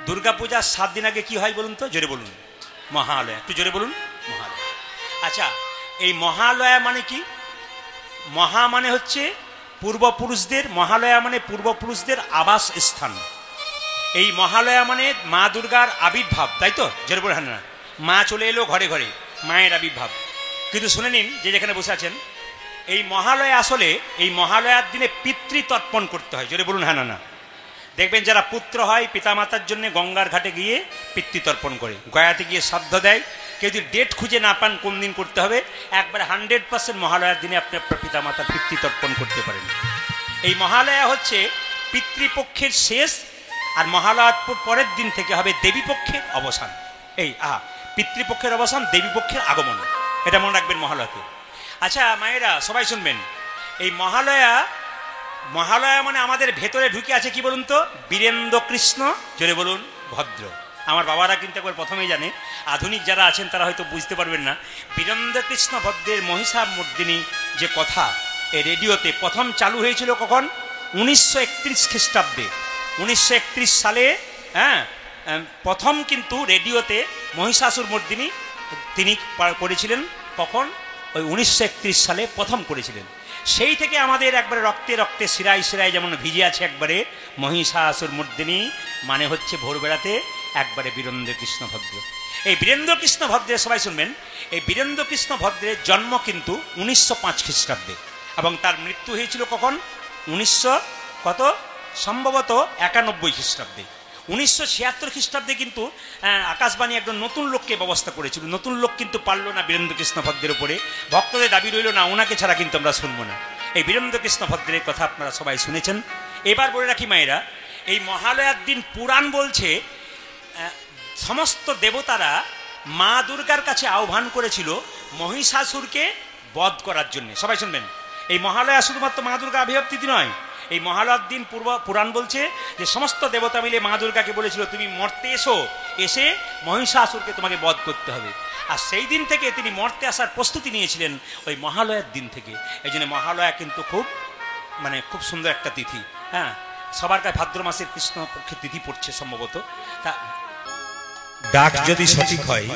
দুর্গাপূজার 7 দিন আগে কি হয় বলুন তো, জোরে বলুন? মহালয়া। একটু জোরে বলুন, মহালয়া। আচ্ছা, এই মহালয়া মানে কি? মহা মানে হচ্ছে পূর্বপুরুষদের, মহালয়া মানে পূর্বপুরুষদের আবাস স্থান। এই মহালয়া মানে মা দুর্গার আবির্ভাব, তাই তো? জোরে বলে হ্যাঁ না? মা চলে এলো ঘরে ঘরে, মায়ের আবির্ভাব। কিন্তু শুনে নিন, যে যেখানে বসে আছেন, এই মহালয়া আসলে এই মহালয়ার দিনে পিতৃতর্পণ করতে হয়। জোরে বলুন হ্যাঁ না? দেখবেন যারা পুত্র হয় পিতামাতার জন্য গঙ্গার ঘাটে গিয়ে পিতৃতর্পণ করে, গয়াতে গিয়ে শ্রাদ্ধ দেয়। কেউ যদি ডেট খুঁজে না পান কোন দিন করতে হবে, একবারে 100% মহালয়ার দিনে আপনি আপনার পিতামাতার পিতৃতর্পণ করতে পারেন। এই মহালয়া হচ্ছে পিতৃপক্ষের শেষ, আর মহালয়ার পরের দিন থেকে হবে দেবীপক্ষের অবসান। এই পিতৃপক্ষের অবসান, দেবীপক্ষের আগমন, এটা মনে রাখবেন মহালয়াতে। আচ্ছা মায়েরা সবাই শুনবেন, এই মহালয়া মানে আমাদের ভেতরে ঢুকে আছে কি বলুন তো? বীরেন্দ্র কৃষ্ণ, জোরে বলুন, ভদ্র। আমার বাবারা কিন্তু একবার প্রথমেই জানে, আধুনিক যারা আছেন তারা হয়তো বুঝতে পারবেন না। বীরেন্দ্র কৃষ্ণ ভদ্রের মহিষামর্দিনী যে কথা এই রেডিওতে প্রথম চালু হয়েছিল কখন? 1931 খ্রিস্টাব্দে। 1931 সালে প্রথম কিন্তু রেডিওতে মহিষাসুরমর্দিনী তিনি করেছিলেন। কখন? ওই 1931 সালে প্রথম করেছিলেন। সেই থেকে আমাদের একবারে রক্তে রক্তে শিরায় শিরায় যেমন ভিজে আছে একবারে মহিষাসুরমর্দিনী, মানে হচ্ছে ভোরবেলাতে একবারে বীরেন্দ্র কৃষ্ণ ভদ্র। এই বীরেন্দ্র কৃষ্ণ ভদ্রের সবাই শুনবেন, এই বীরেন্দ্র কৃষ্ণ ভদ্রের জন্ম কিন্তু 1905 খ্রিস্টাব্দে, এবং তার মৃত্যু হয়েছিল কখন? 1900 সম্ভবত 91 খ্রিস্টাব্দে। 1976 খ্রিস্টাব্দে কিন্তু আকাশবাণী একজন নতুন লোককে ব্যবস্থা করেছিল। নতুন লোক কিন্তু পারল না বীরেন্দ্র কৃষ্ণ ভদ্রের উপরে, ভক্তদের দাবি রইল না ওনাকে ছাড়া কিন্তু আমরা শুনবো না। এই বীরেন্দ্র কৃষ্ণ ভদ্রের কথা আপনারা সবাই শুনেছেন। এবার বলে রাখি মায়েরা, এই মহালয়ার দিন পুরাণ বলছে সমস্ত দেবতারা মা দুর্গার কাছে আহ্বান করেছিল মহিষাসুরকে বধ করার জন্য। সবাই শুনবেন, এই মহালয়া শুধুমাত্র মা দুর্গা আবির্ভাব তিথি নয়। এই মহালয়ার দিন পুরাণ বলছে যে সমস্ত দেবতা মিলে মা দুর্গাকে বলেছিল তুমি মর্তে এসে মহিষাসুরকে তোমাকে বধ করতে হবে। আর সেই দিন থেকে তিনি মর্তে আসার প্রস্তুতি নিয়েছিলেন ওই মহালয়ার দিন থেকে। এই জন্য মহালয়া কিন্তু খুব সুন্দর একটা তিথি। হ্যাঁ, সবার কাছে ভাদ্র মাসের কৃষ্ণ পক্ষের তিথি পড়ছে সম্ভবত। তা ডাক যদি সঠিক হয়,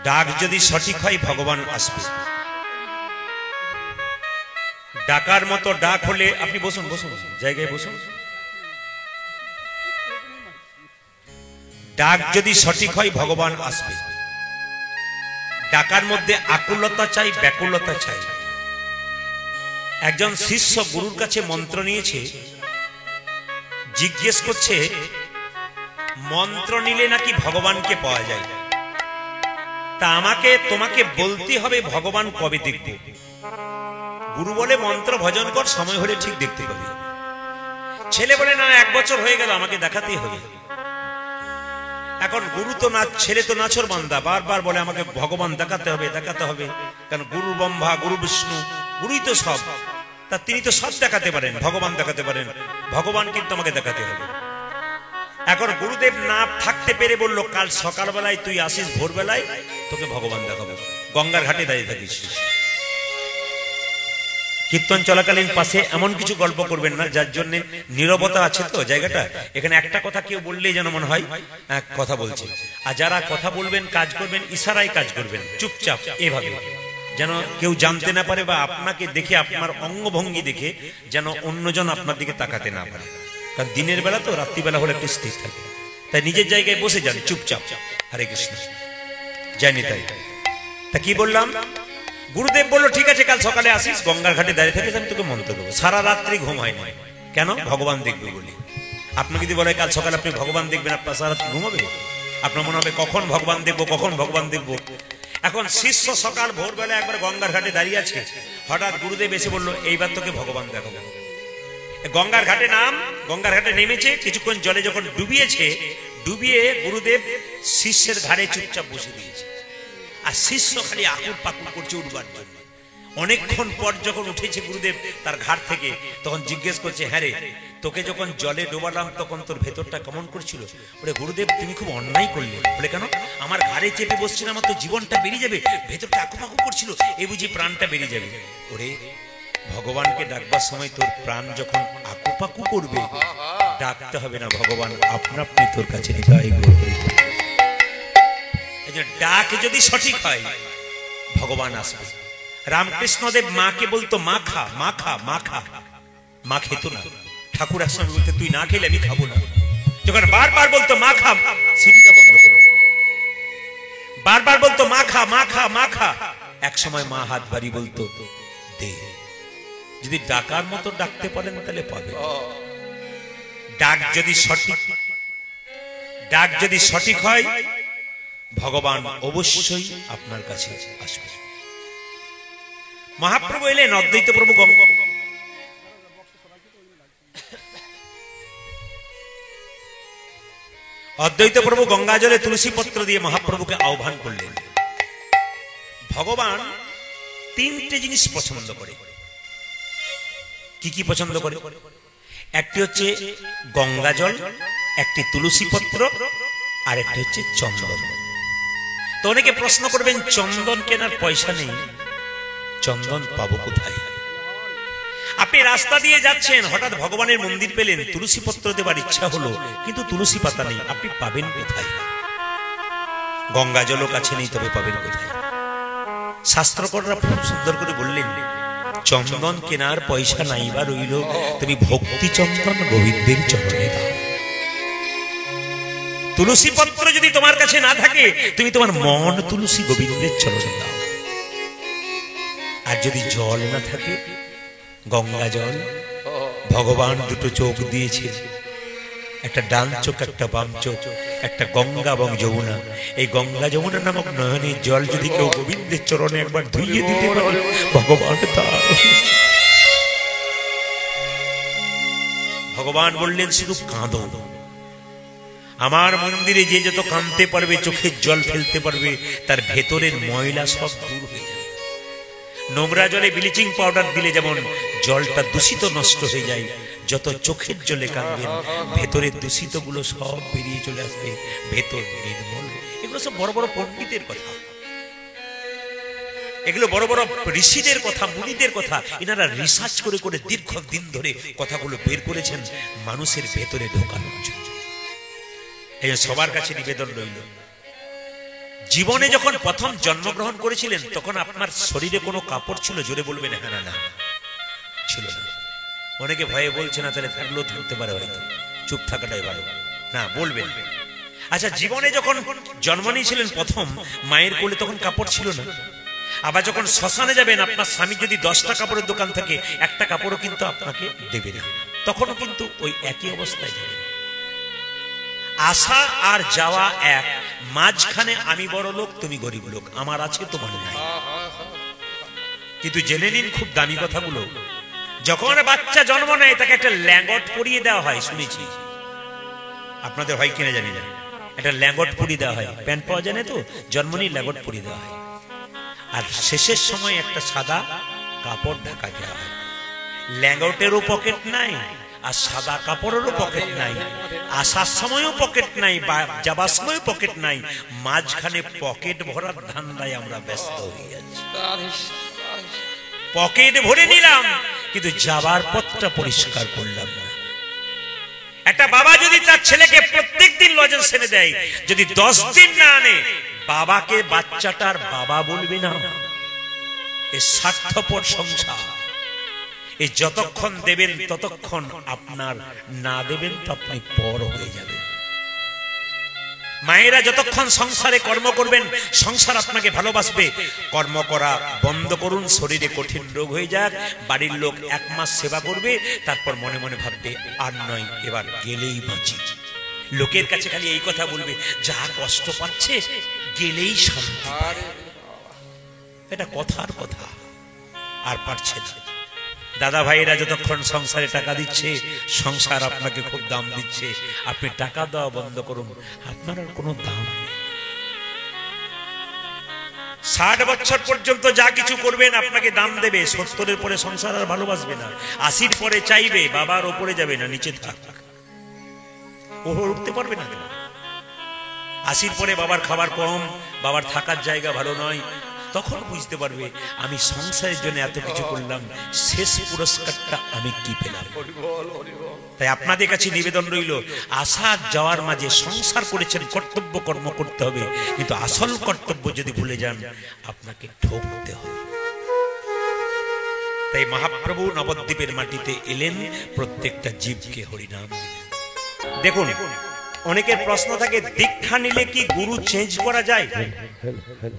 ডাক যদি সঠিক হয় ভগবান আসবে। ডাকার মতো ডাক হলে আপনি বসুন বসুন জায়গায় বসুন। ডাক যদি সঠিক হয় ভগবান আসবে। ডাকার মধ্যে আকুলতা চাই, ব্যাকুলতা চাই। একজন শিষ্য গুরুর কাছে মন্ত্র নিয়েছে, জিজ্ঞেস করছে মন্ত্র নিলে নাকি ভগবানকে পাওয়া যায়, তা তোমাকে বলতে হবে ভগবান কবে দেখবে। গুরু বলে মন্ত্র ভজন কর, সময় হলে ঠিক দেখতে পাবি। ছেলে বলে না 1 বছর হয়ে গেল, আমাকে দেখাতেই হবে। এখন গুরু তো না, ছেলে তো নাছর বান্দা, বারবার বলে আমাকে ভগবান দেখাতে হবে দেখাতে হবে। কারণ গুরু ব্রহ্মা, গুরু বিষ্ণু, গুরুই তো সব। তা তিনি তো সব দেখাতে পারেন, ভগবান দেখাতে পারেন, ভগবান কিন্তু আমাকে দেখাতে হবে। এখন গুরুদেব না থাকতে পেরে বলল কাল সকালবেলায় তুই আসিস, ভোরবেলায় তোকে ভগবান দেখাবো, গঙ্গার ঘাটে দাঁড়িয়ে থাকিস। কীর্তন চলাকালীন পাশে এমন কিছু গল্প করবেন না যার জন্য নীরবতা আছে তো জায়গাটা। এখানে একটা কথা কেউ বললেই যেন মনে হয় কথা বলছে। আর যারা কথা বলবেন, কাজ করবেন, ইশারায় কাজ করবেন, চুপচাপ এভাবে, যেন কেউ জানতে না পারে, বা আপনাকে দেখে আপনার অঙ্গভঙ্গি দেখে যেন অন্যজন আপনার দিকে তাকাতে না পারে। কারণ দিনের বেলা তো, রাত্রিবেলা হলে একটু স্থির থাকে। তাই নিজের জায়গায় বসে যান চুপচাপ। হরে কৃষ্ণ, জানি তাই। তা কি বললাম? গুরুদেব বলল ঠিক আছে কাল সকালে আসিস, গঙ্গার ঘাটে দাঁড়িয়ে থাকিস, আমি তোকে মন্ত্র দেবো। সারা রাত্রি ঘুম হয় না। কেন? ভগবান দেখবে বলে। আপনাকে যদি বলে কাল সকালে আপনি ভগবান দেখবেন, আপনার সারা রাত্রি ঘুমাবে? আপনার মনে হবে কখন ভগবান দেখবো, কখন ভগবান দেখবো। এখন শিষ্য সকাল ভোরবেলা একবার গঙ্গার ঘাটে দাঁড়িয়ে আছে, হঠাৎ গুরুদেব এসে বললো এইবার তোকে ভগবান দেখাবো। গঙ্গার ঘাটে গঙ্গার ঘাটে নেমেছে, কিছুক্ষণ জলে যখন ডুবিয়ে গুরুদেব শিষ্যের ঘাড়ে চুপচাপ বসে দিয়েছে। আর শিষ্য খালি আকুর পাকুর করছে উঠবার জন্য। অনেকক্ষণ পর যখন উঠেছে গুরুদেব তার ঘাট থেকে, তখন জিজ্ঞেস করছে হ্যাঁ রে, তোকে যখন জলে ডোবালাম তখন তোর ভেতরটা কেমন করছিল? বলে গুরুদেব তুমি খুব অন্যায় করলে। বলে কেন? আমার ঘাড়ে চেপে বসছিল, আমার তো জীবনটা বেরিয়ে যাবে, ভেতরটা আকুপাকু করছিল, এ বুঝি প্রাণটা বেরিয়ে যাবে। ওরে ভগবানকে ডাকবার সময় তোর প্রাণ যখন আকুপাকু করবে ডাকতে হবে না, ভগবান আপনা আপনি তোর কাছে হৃদয় গ্রহণ করবে। এই যে ডাক যদি সঠিক হয় ভগবান আসবে। রামকৃষ্ণদেব মাকে বলতো মা খা, মা খা, মা খা, মা খেত না। ঠাকুর আসলে বলতে তুই না খেলে আমি খাবো না। যখন বারবার বলতো মা খা, সিটিটা বন্ধ করো, বারবার বলতো মা খা, মা খা, মা খা। এক সময় মা হাত বাড়ি বলতো দে। যদি ডাকার মতো ডাকতে পারেন তাহলে পাবে। ডাক যদি সঠিক হয় ভগবান অবশ্যই আপনার কাছে আসবে। মহাপ্রভু এলেন, অদ্বৈত প্রভু গঙ্গা জলে তুলসী পত্র দিয়ে মহাপ্রভুকে আহ্বান করলেন। ভগবান তিনটে জিনিস পছন্দ করে। কি কি পছন্দ করে? একটি হচ্ছে গঙ্গা জল, একটি তুলসী পত্র, আর একটি হচ্ছে চন্দন। তো অনেকে প্রশ্ন করবেন চন্দন কেনার পয়সা নেই, চন্দন পাবো কোথায়? আপনি রাস্তা দিয়ে যাচ্ছেন, হঠাৎ ভগবানের মন্দির পেলেন, তুলসী পত্র দেবার ইচ্ছা হলো, কিন্তু তুলসী পাতা নেই, আপনি পাবেন কোথায়? গঙ্গা জলও কাছে নেই, তবে পাবেন কোথায়? শাস্ত্রকররা খুব সুন্দর করে বললেন, চন্দন কেনার পয়সা নাই বা রইল, তুমি ভক্তি চন্দন গোবিন্দের চরণে দাও। তুলসী পত্র যদি তোমার কাছে না থাকে, তুমি তোমার মন তুলসী গোবিন্দের চরণে দাও। আর যদি জল না থাকে, গঙ্গা জল, ভগবান দুটো চোখ দিয়েছে, একটা ডান চোখ একটা বাম চোখ, একটা গঙ্গা এবং যমুনা। এই গঙ্গা যমুনা নামক নয়নের জল যদি কেউ গোবিন্দের চরণে একবার ধুইয়ে দিতে পারে, ভগবান তার। ভগবান বললেন শুধু কাঁদো। আমার মন্দিরে যে যত কাঁদতে পারবে, চোখের জল ফেলতে পারবে, তার ভেতরের ময়লা সব দূর হয়ে যাবে। নোংরা জলে ব্লিচিং পাউডার দিলে যেমন জলটা দূষিত নষ্ট হয়ে যায়, যত চোখের জলে কাঁদবেন ভেতরের দূষিত গুলো সব বেরিয়ে চলে আসবে, ভেতর নির্মল। এগুলো সব বড় বড় পণ্ডিতের কথা, এগুলো বড় বড় ঋষিদের কথা, মুনিদের কথা। এনারা রিসার্চ করে করে দীর্ঘদিন ধরে কথাগুলো বের করেছেন মানুষের ভেতরে ঢোকানোর জন্য। এই সবার কাছে নিবেদন রইল, জীবনে যখন প্রথম জন্মগ্রহণ করেছিলেন তখন আপনার শরীরে কোনো কাপড় ছিল? জোরে বলবেন হ্যাঁ না না, ছিল না। অনেকে ভয়ে বলছে না, তাহলে থাকলেও থাকতে পারে, হয়তো চুপ থাকাটাই ভালো। না, বলবেন। আচ্ছা, জীবনে যখন জন্ম নিয়েছিলেন প্রথম, মায়ের কোলে তখন কাপড় ছিল না। আবার যখন শ্মশানে যাবেন, আপনার স্বামী যদি 10টা কাপড়ের দোকান থাকে, একটা কাপড়ও কিন্তু আপনাকে দেবে না, তখনও কিন্তু ওই একই অবস্থায় যাবেন। আসা আর যাওয়া এক, মাঝখানে আমি বড় লোক তুমি গরিব লোক, আমার আছে তোমার নাই। কিন্তু জেনে নিন খুব দামি কথাগুলো, যখন বাচ্চা জন্ম নেয় তাকে একটা ল্যাঙ্গট পরিয়ে দেওয়া হয়, শুনেছি, আপনাদের হয় কিনা জানি না, একটা ল্যাঙ্গট পরিয়ে দেওয়া হয়। প্যান্ট পাওয়া যায় না তো, জন্ম নিয়ে ল্যাঙ্গট পরিয়ে দেওয়া হয়। আর শেষের সময় একটা সাদা কাপড় ঢাকা দেওয়া হয়। ল্যাঙ্গটেরও পকেট নাই, আর সাদা কাপড়েরও পকেট নাই, আসার সময়ও পকেট নাই, যাবার সময়ও পকেট নাই, মাঝখানে পকেট ভরার ধান্দায় আমরা ব্যস্ত হয়ে যাচ্ছি। পকেট ভরে নিলাম, কিন্তু যাবার পথটা পরিষ্কার করলাম না। একটা বাবা যদি তার ছেলেকে প্রত্যেকদিন লজেন্স এনে দেয়, যদি 10 দিন না আনে, বাবাকে বাচ্চাটার বাবা বলবে না। এই স্বার্থপর সংসার, এই যতক্ষণ দেবেন ততক্ষণ আপনার, না দেবেন তো আপনি পর হয়ে যাবেন। মায়েরা যতক্ষণ সংসারে কর্ম করবেন, সংসার আপনাকে ভালোবাসবে। কর্ম করা বন্ধ করুন, শরীরে কঠিন রোগ হয়ে যাক, বাড়ির লোক 1 মাস সেবা করবে, তারপর মনে মনে ভাববে আর নয়, এবার গেলেই বাঁচি। লোকের কাছে খালি এই কথা বলবে, যা কষ্ট পাচ্ছে গেলেই শান্তি পায়। এটা কথার কথা, আর পারছে না। দাদা ভাইরা যতক্ষণ সংসারে টাকা দিচ্ছে, সংসার আপনাকে খুব দাম দিচ্ছে, আপনি টাকা দেওয়া বন্ধ করুন, আপনার আর কোনো দাম নেই। 60 বছর পর্যন্ত যা কিছু করবেন আপনাকে দাম দেবে, 70-এর পরে সংসার আর ভালোবাসবে না, 80-র পরে চাইবে বাবার ওপরে যাবে না, নিচে থাক, ওপর উঠতে পারবে না। 80-র পরে বাবার খাবার কম, বাবার থাকার জায়গা ভালো নয়, তখন বুঝতে পারবে আমি সংসারের জন্য এত কিছু করলাম, শেষ পুরস্কারটা আমি কি পেলাম। তাই আপনাদের কাছে নিবেদন রইল, আসা যাওয়ার মাঝে সংসার করেছেন, কর্তব্য কর্ম করতে হবে, কিন্তু আসল কর্তব্য যদি ভুলে যান আপনাকে ঠকতে হবে। তাই মহাপ্রভু নবদ্বীপের মাটিতে এলেন, প্রত্যেকটা জীবকে হরিনাম দিলেন। দেখুন, অনেকের প্রশ্ন থাকে, দীক্ষা নিলে কি গুরু চেঞ্জ করা যায়?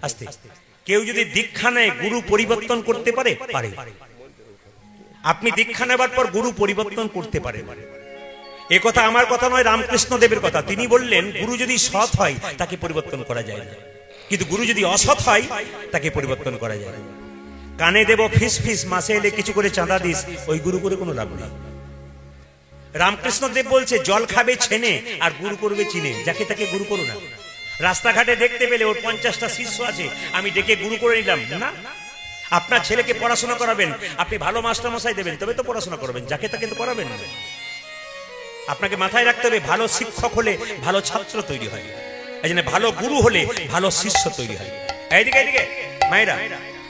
আস্তে, কেউ যদি দীক্ষা নেয় গুরু পরিবর্তন করতে পারে? পারে। আপনি দীক্ষা নেবার পর গুরু পরিবর্তন করতে পারেন। এ কথা আমার কথা নয়, রামকৃষ্ণ দেবের কথা। তিনি বললেন, গুরু যদি সৎ হয় তাকে পরিবর্তন করা যায় না, কিন্তু গুরু যদি অসৎ হয় তাকে পরিবর্তন করা যায়। কানে দেব ফিস ফিস, মাসে এলে কিছু করে চাঁদা দিস, ওই গুরু করে কোনো লাভ নেই। রামকৃষ্ণ দেব বলছে, জল খাবে ছেনে আর গুরু করবে চিনে, যাকে তাকে গুরু করো না। রাস্তাঘাটে দেখতে পেলে ওর 50টা শিষ্য আছে, আমি ডেকে গুরু করে নিলাম না। আপনার ছেলেকে পড়াশোনা করাবেন, আপনি ভালো মাস্টার মশাই দেবেন, তবে তো পড়াশোনা করবেন, যাকে তাকে তো পড়াবেন না। আপনাকে মাথায় রাখতে হবে, ভালো শিক্ষক হলে ভালো ছাত্র তৈরি হয়, এই জন্য ভালো গুরু হলে ভালো শিষ্য তৈরি হয়। এইদিকে এইদিকে মায়েরা,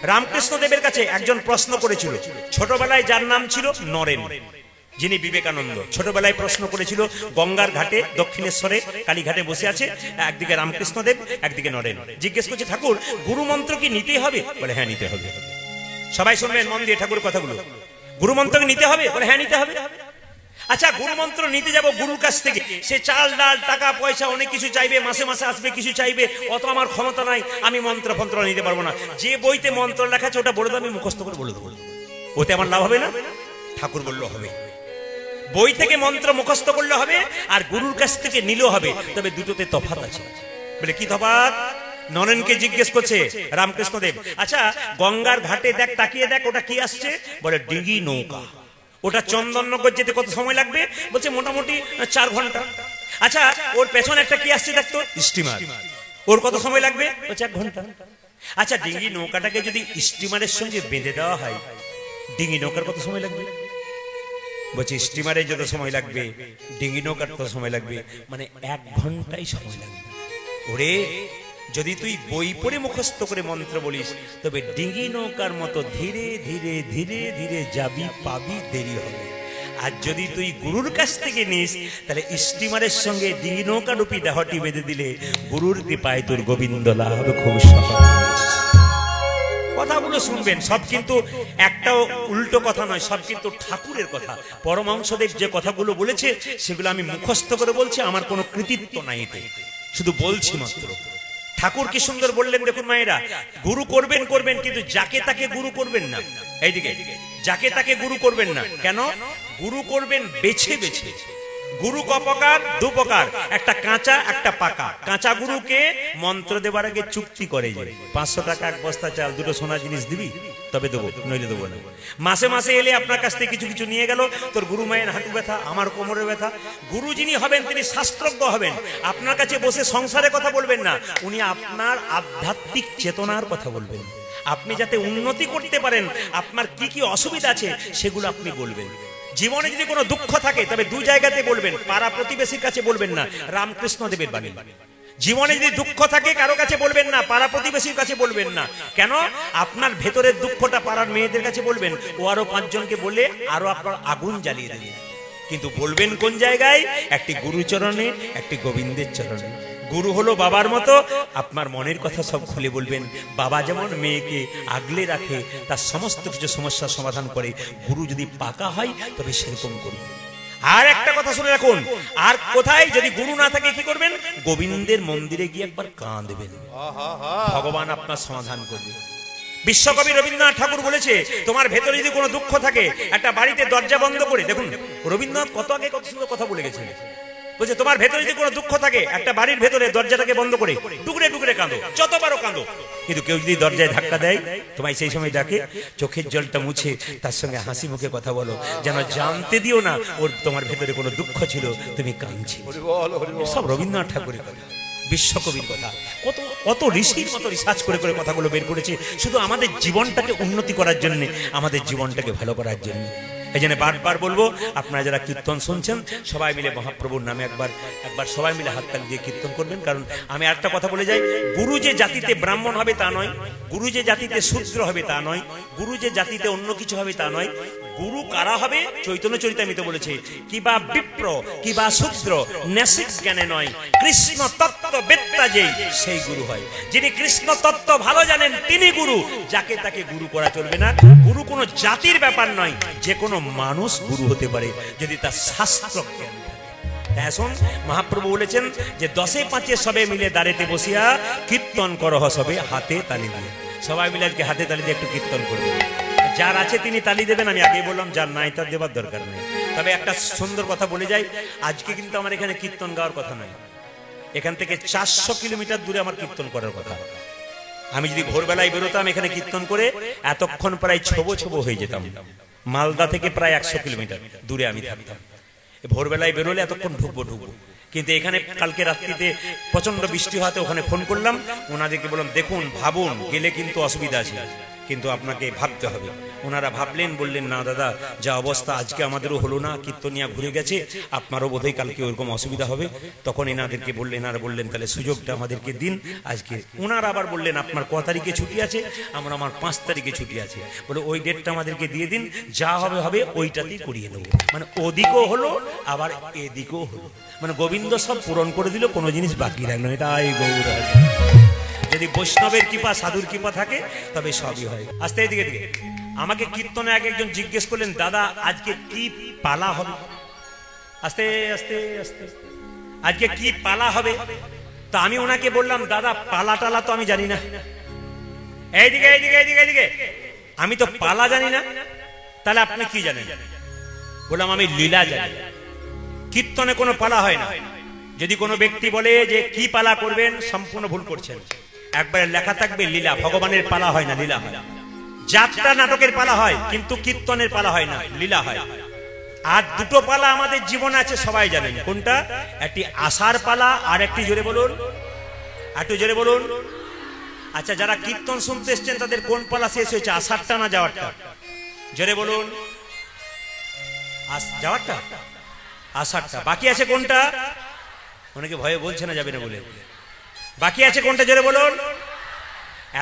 রামকৃষ্ণ দেবের কাছে একজন প্রশ্ন করেছিল, ছোটবেলায় যার নাম ছিল নরেন, যিনি বিবেকানন্দ। ছোটবেলায় প্রশ্ন করেছিল, গঙ্গার ঘাটে দক্ষিণেশ্বরে কালীঘাটে বসে আছে, একদিকে রামকৃষ্ণ দেব, একদিকে নরেন। জিজ্ঞেস করছে, ঠাকুর গুরু মন্ত্র কি নিতেই হবে? বলে হ্যাঁ নিতে হবে। সবাই শুনবেন মন দিয়ে ঠাকুরের কথাগুলো। গুরু মন্ত্র কি নিতে হবে? বলে হ্যাঁ নিতে হবে। আচ্ছা, গুরু মন্ত্র নিতে যাব গুরুর কাছ থেকে, সে চাল ডাল টাকা পয়সা অনেক কিছু চাইবে, মাসে মাসে আসবে কিছু চাইবে, অত আমার ক্ষমতা নাই, আমি মন্ত্র ফন্ত্র নিতে পারবো না। যে বইতে মন্ত্র লেখা আছে ওটা বলে দেবো, আমি মুখস্থ করে বলে দেবো, ওতে আমার লাভ হবে না? ঠাকুর বললো হবে। বই থেকে মন্ত্র মুখস্থ করলে হবে, আর গুরুর কাছ থেকে নিলেও হবে, তবে দুটোতে তফাৎ আছে। বলে কি তফাৎ? নরেনকে জিজ্ঞেস করছে রামকৃষ্ণ দেব, আচ্ছা গঙ্গার ঘাটে দেখ, তাকিয়ে দেখ, ওটা কি আসছে? বলে ডিঙি নৌকা। ওটা চন্দননগর যেতে কত সময় লাগবে? বলছে মোটামুটি 4 ঘন্টা। আচ্ছা, ওর পেছনে একটা কি আসছে দেখতো? স্টিমার। ওর কত সময় লাগবে? বলছে 1 ঘন্টা। আচ্ছা, ডিঙি নৌকাটাকে যদি স্টিমারের সঙ্গে বেঁধে দেওয়া হয়, ডিঙি নৌকার কত সময় লাগবে? বলছে স্টিমারে যত সময় লাগবে ডিঙি নৌকার তত সময় লাগবে, মানে 1 ঘন্টাই সময় লাগবে। ওরে, যদি তুই বই পড়ে মুখস্থ করে মন্ত্র বলিস, তবে ডিঙি নৌকার মতো ধীরে ধীরে ধীরে ধীরে যাবি, পাবি, দেরি হবে। আর যদি তুই গুরুর কাছ থেকে নিস, তাহলে স্টিমারের সঙ্গে ডিঙি নৌকা রূপী দেহটি বেঁধে দিলে গুরুর কৃপায় তোর গোবিন্দ লাভ খুব সহজ। কথাগুলো শুনবেন, সব কিন্তু একটাও উল্টো কথা নয়, সব কিন্তু ঠাকুরের কথা। পরমহংসদেব যে কথাগুলো বলেছে সেগুলো আমি মুখস্থ করে বলছি, আমার কোনো কৃতিত্ব নাই, এতে শুধু বলছি মাত্র। ঠাকুর কি সুন্দর বললেন দেখুন মায়েরা, গুরু করবেন করবেন, কিন্তু যাকে তাকে গুরু করবেন না। এইদিকে, যাকে তাকে গুরু করবেন না। কেন? গুরু করবেন বেছে বেছে। গুরু কপকার, 2 প্রকার, একটা কাঁচা একটা পাকা। কাঁচা গুরুকে মন্ত্র দেবার আগে চুক্তি করে, যে 500 টাকা 1 বস্তা চাল 2টো সোনা জিনিস দিবি, তবে দেবো, নইলে দেবো না। মাসে মাসে এলে আপনার কাছ থেকে কিছু কিছু নিয়ে গেল, তোর গুরু মায়ের হাঁটু ব্যথা, আমার কোমরে ব্যথা। গুরু যিনি হবেন তিনি শাস্ত্রজ্ঞ হবেন, আপনার কাছে বসে সংসারের কথা বলবেন না, উনি আপনার আধ্যাত্মিক চেতনার কথা বলবেন। আপনি যাতে উন্নতি করতে পারেন, আপনার কি কি অসুবিধা আছে সেগুলো আপনি বলবেন। জীবনে যদি কোনো দুঃখ থাকে তবে 2 জায়গাতে বলবেন, পাড়া প্রতিবেশীর কাছে বলবেন না, রামকৃষ্ণ দেবের বাণী। জীবনে যদি দুঃখ থাকে কারো কাছে বলবেন না, পাড়া প্রতিবেশীর কাছে বলবেন না। কেন? আপনার ভেতরের দুঃখটা পাড়ার মেয়েদের কাছে বলবেন, ও আরো 5 জনকে বলে আরো আপনার আগুন জ্বালিয়ে দেবে। কিন্তু বলবেন কোন জায়গায়? একটি গুরুচরণে, একটি গোবিন্দের চরণে। গুরু হলো বাবার মতো, আপনার মনের কথা সব খুলে বলবেন। বাবা যেমন মেয়েকে আগলে রাখে, তার সমস্ত কিছু সমস্যার সমাধান করে, গুরু যদি পাকা হয় তবে সেরকম করবে। আর একটা কথা শুনে রাখুন, আর কোথায় যদি গুরু না থাকে কি করবেন? গোবিন্দের মন্দিরে গিয়ে একবার কাঁদবেন, ভগবান আপনার সমাধান করবে। বিশ্বকবি রবীন্দ্রনাথ ঠাকুর বলেছে, তোমার ভেতরে যদি কোনো দুঃখ থাকে, একটা বাড়িতে দরজা বন্ধ করে, দেখুন রবীন্দ্রনাথ কত আগে কত সুন্দর কথা বলে গেছেন। বলছে তোমার ভেতরে যদি কোনো দুঃখ থাকে, একটা বাড়ির ভেতরে দরজাটাকে বন্ধ করে টুকরে টুকরে কাঁদো, যতবারও কাঁদো। কিন্তু কেউ যদি দরজায় ধাক্কা দেয়, তোমায় সেই সময় ডাকে, চোখের জলটা মুছে তার সঙ্গে হাসি মুখে কথা বলো, যেন জানতে দিও না ওর তোমার ভেতরে কোনো দুঃখ ছিল, তুমি কাঁদছি। সব রবীন্দ্রনাথ ঠাকুরের কথা, বিশ্বকবির কথা। কত কত ঋষির মতো রিসার্চ করে করে কথাগুলো বের করেছে, শুধু আমাদের জীবনটাকে উন্নতি করার জন্য, আমাদের জীবনটাকে ভালো করার জন্য। এই জন্য বারবার বলবো, আপনারা যারা কীর্তন শুনছেন সবাই মিলে মহাপ্রভুর নামে একবার সবাই মিলে হাততালি দিয়ে কীর্তন করবেন। কারণ আমি একটা কথা বলে যাই, গুরু যে জাতিতে ব্রাহ্মণ হবে তা নয়, গুরু যে জাতিতে শূদ্র হবে তা নয়, গুরু যে জাতিতে অন্য কিছু হবে তা নয়। গুরু কারা হবে? চৈতন্য চরিতামৃতে বলেছে, কিবা বিপ্র কিবা শূদ্র নেসিক জ্ঞানে নয়, কৃষ্ণ তত্ত্ব বেত্তা যেই সেই গুরু হয়। যিনি কৃষ্ণ তত্ত্ব ভালো জানেন তিনি গুরু, যাকে তাকে গুরু করা চলবে না। গুরু কোনো জাতির ব্যাপার নয়, যে কোনো মানুষ গুরু হতে পারে যদি তার শাস্ত্র জ্ঞান থাকে। এখন মহাপ্রভু বলেছেন যে 10-5 সবে মিলে দাঁড়েতে বসিয়া কীর্তন করহ সবে হাতে তালি দিয়ে। সবাই মিলে আজকে হাতে তালি দিয়ে একটু কীর্তন করবে। যার আছে তিনি তালি দেবেন, আমি আগে বললাম যার নাই তার দেবার দরকার নেই। তবে একটা সুন্দর কথা বলে যাই, আজকে কিন্তু আমার এখানে কীর্তন গাওয়ার কথা নয়, এখান থেকে 400 কিলোমিটার দূরে আমার কীর্তন করার কথা। আমি যদি ভোরবেলায় বেরোতাম এখানে কীর্তন করে, এতক্ষণ প্রায় ছোবো হয়ে যেতাম। মালদা থেকে প্রায় 100 কিলোমিটার দূরে আমি থাকতাম। ভোরবেলায় বেরোলে এতক্ষণ ঢুকবো। কিন্তু এখানে কালকে রাত্রিতে প্রচন্ড বৃষ্টি হওয়াতে ওখানে ফোন করলাম, ওনাদেরকে বললাম দেখুন ভাবুন, গেলে কিন্তু অসুবিধা আছে, কিন্তু আপনাকে ভাবতে হবে। ওনারা ভাবলেন, বললেন না দাদা যা অবস্থা আজকে আমাদেরও হলো না, কীর্তনিয়া ঘুরে গেছে, আপনারও বোধহয় কালকে ওরকম অসুবিধা হবে। তখন এনাদেরকে বললেন, এনারা বললেন তাহলে সুযোগটা আমাদেরকে দিন আজকে। ওনারা আবার বললেন আপনার ক তারিখে ছুটি আছে? আমার 5 তারিখে ছুটি আছে। বলে ওই ডেটটা আমাদেরকে দিয়ে দিন, যা হবে ওইটাতেই করিয়ে নেবো। মানে ওদিকও হলো আবার এদিকেও হলো, মানে গোবিন্দ সব পূরণ করে দিল, কোনো জিনিস বাকি রাখলো না। এটাই গৌর। যদি বৈষ্ণবের কৃপা সাধুর কৃপা থাকে তবে সবই হয়। আস্তে এদিকে দিকে আমাকে কীর্তনে আগে একজন জিজ্ঞেস করলেন, দাদা আজকে কি পালা হবে? আস্তে আস্তে আস্তে আজকে কি পালা হবে? তো আমি ওনাকে বললাম, দাদা পালা টালা তো আমি জানি না। এইদিকে এইদিকে এইদিকে এইদিকে আমি তো পালা জানি না, তাহলে আপনি কি জানেন? বললাম আমি লীলা জানি। কীর্তনে কোনো পালা হয় না। যদি কোনো ব্যক্তি বলে যে কি পালা করবেন, সম্পূর্ণ ভুল করছেন। একবারে লেখা থাকবে লীলা। ভগবানের পালা হয় না, লীলা হয়। যাত্রা নাটকের পালা হয়, কিন্তু কীর্তনের পালা হয় না, লীলা হয়। আর দুটো পালা আমাদের জীবনে আছে, সবাই জানেন কোনটা? একটি আষাঢ় পালা, আর একটি জোরে বলুন, একটু জোরে বলুন। আচ্ছা যারা কীর্তন শুনতে এসছেন তাদের কোন পালা শেষ হয়েছে, আষাঢ়টা না যাওয়ারটা? জোরে বলুন। যাওয়ারটা, আষাঢ়টা। বাকি আছে কোনটা? অনেকে ভয়ে বলছে না যাবে না বলে। বাকি আছে কোনটা জোরে বলুন।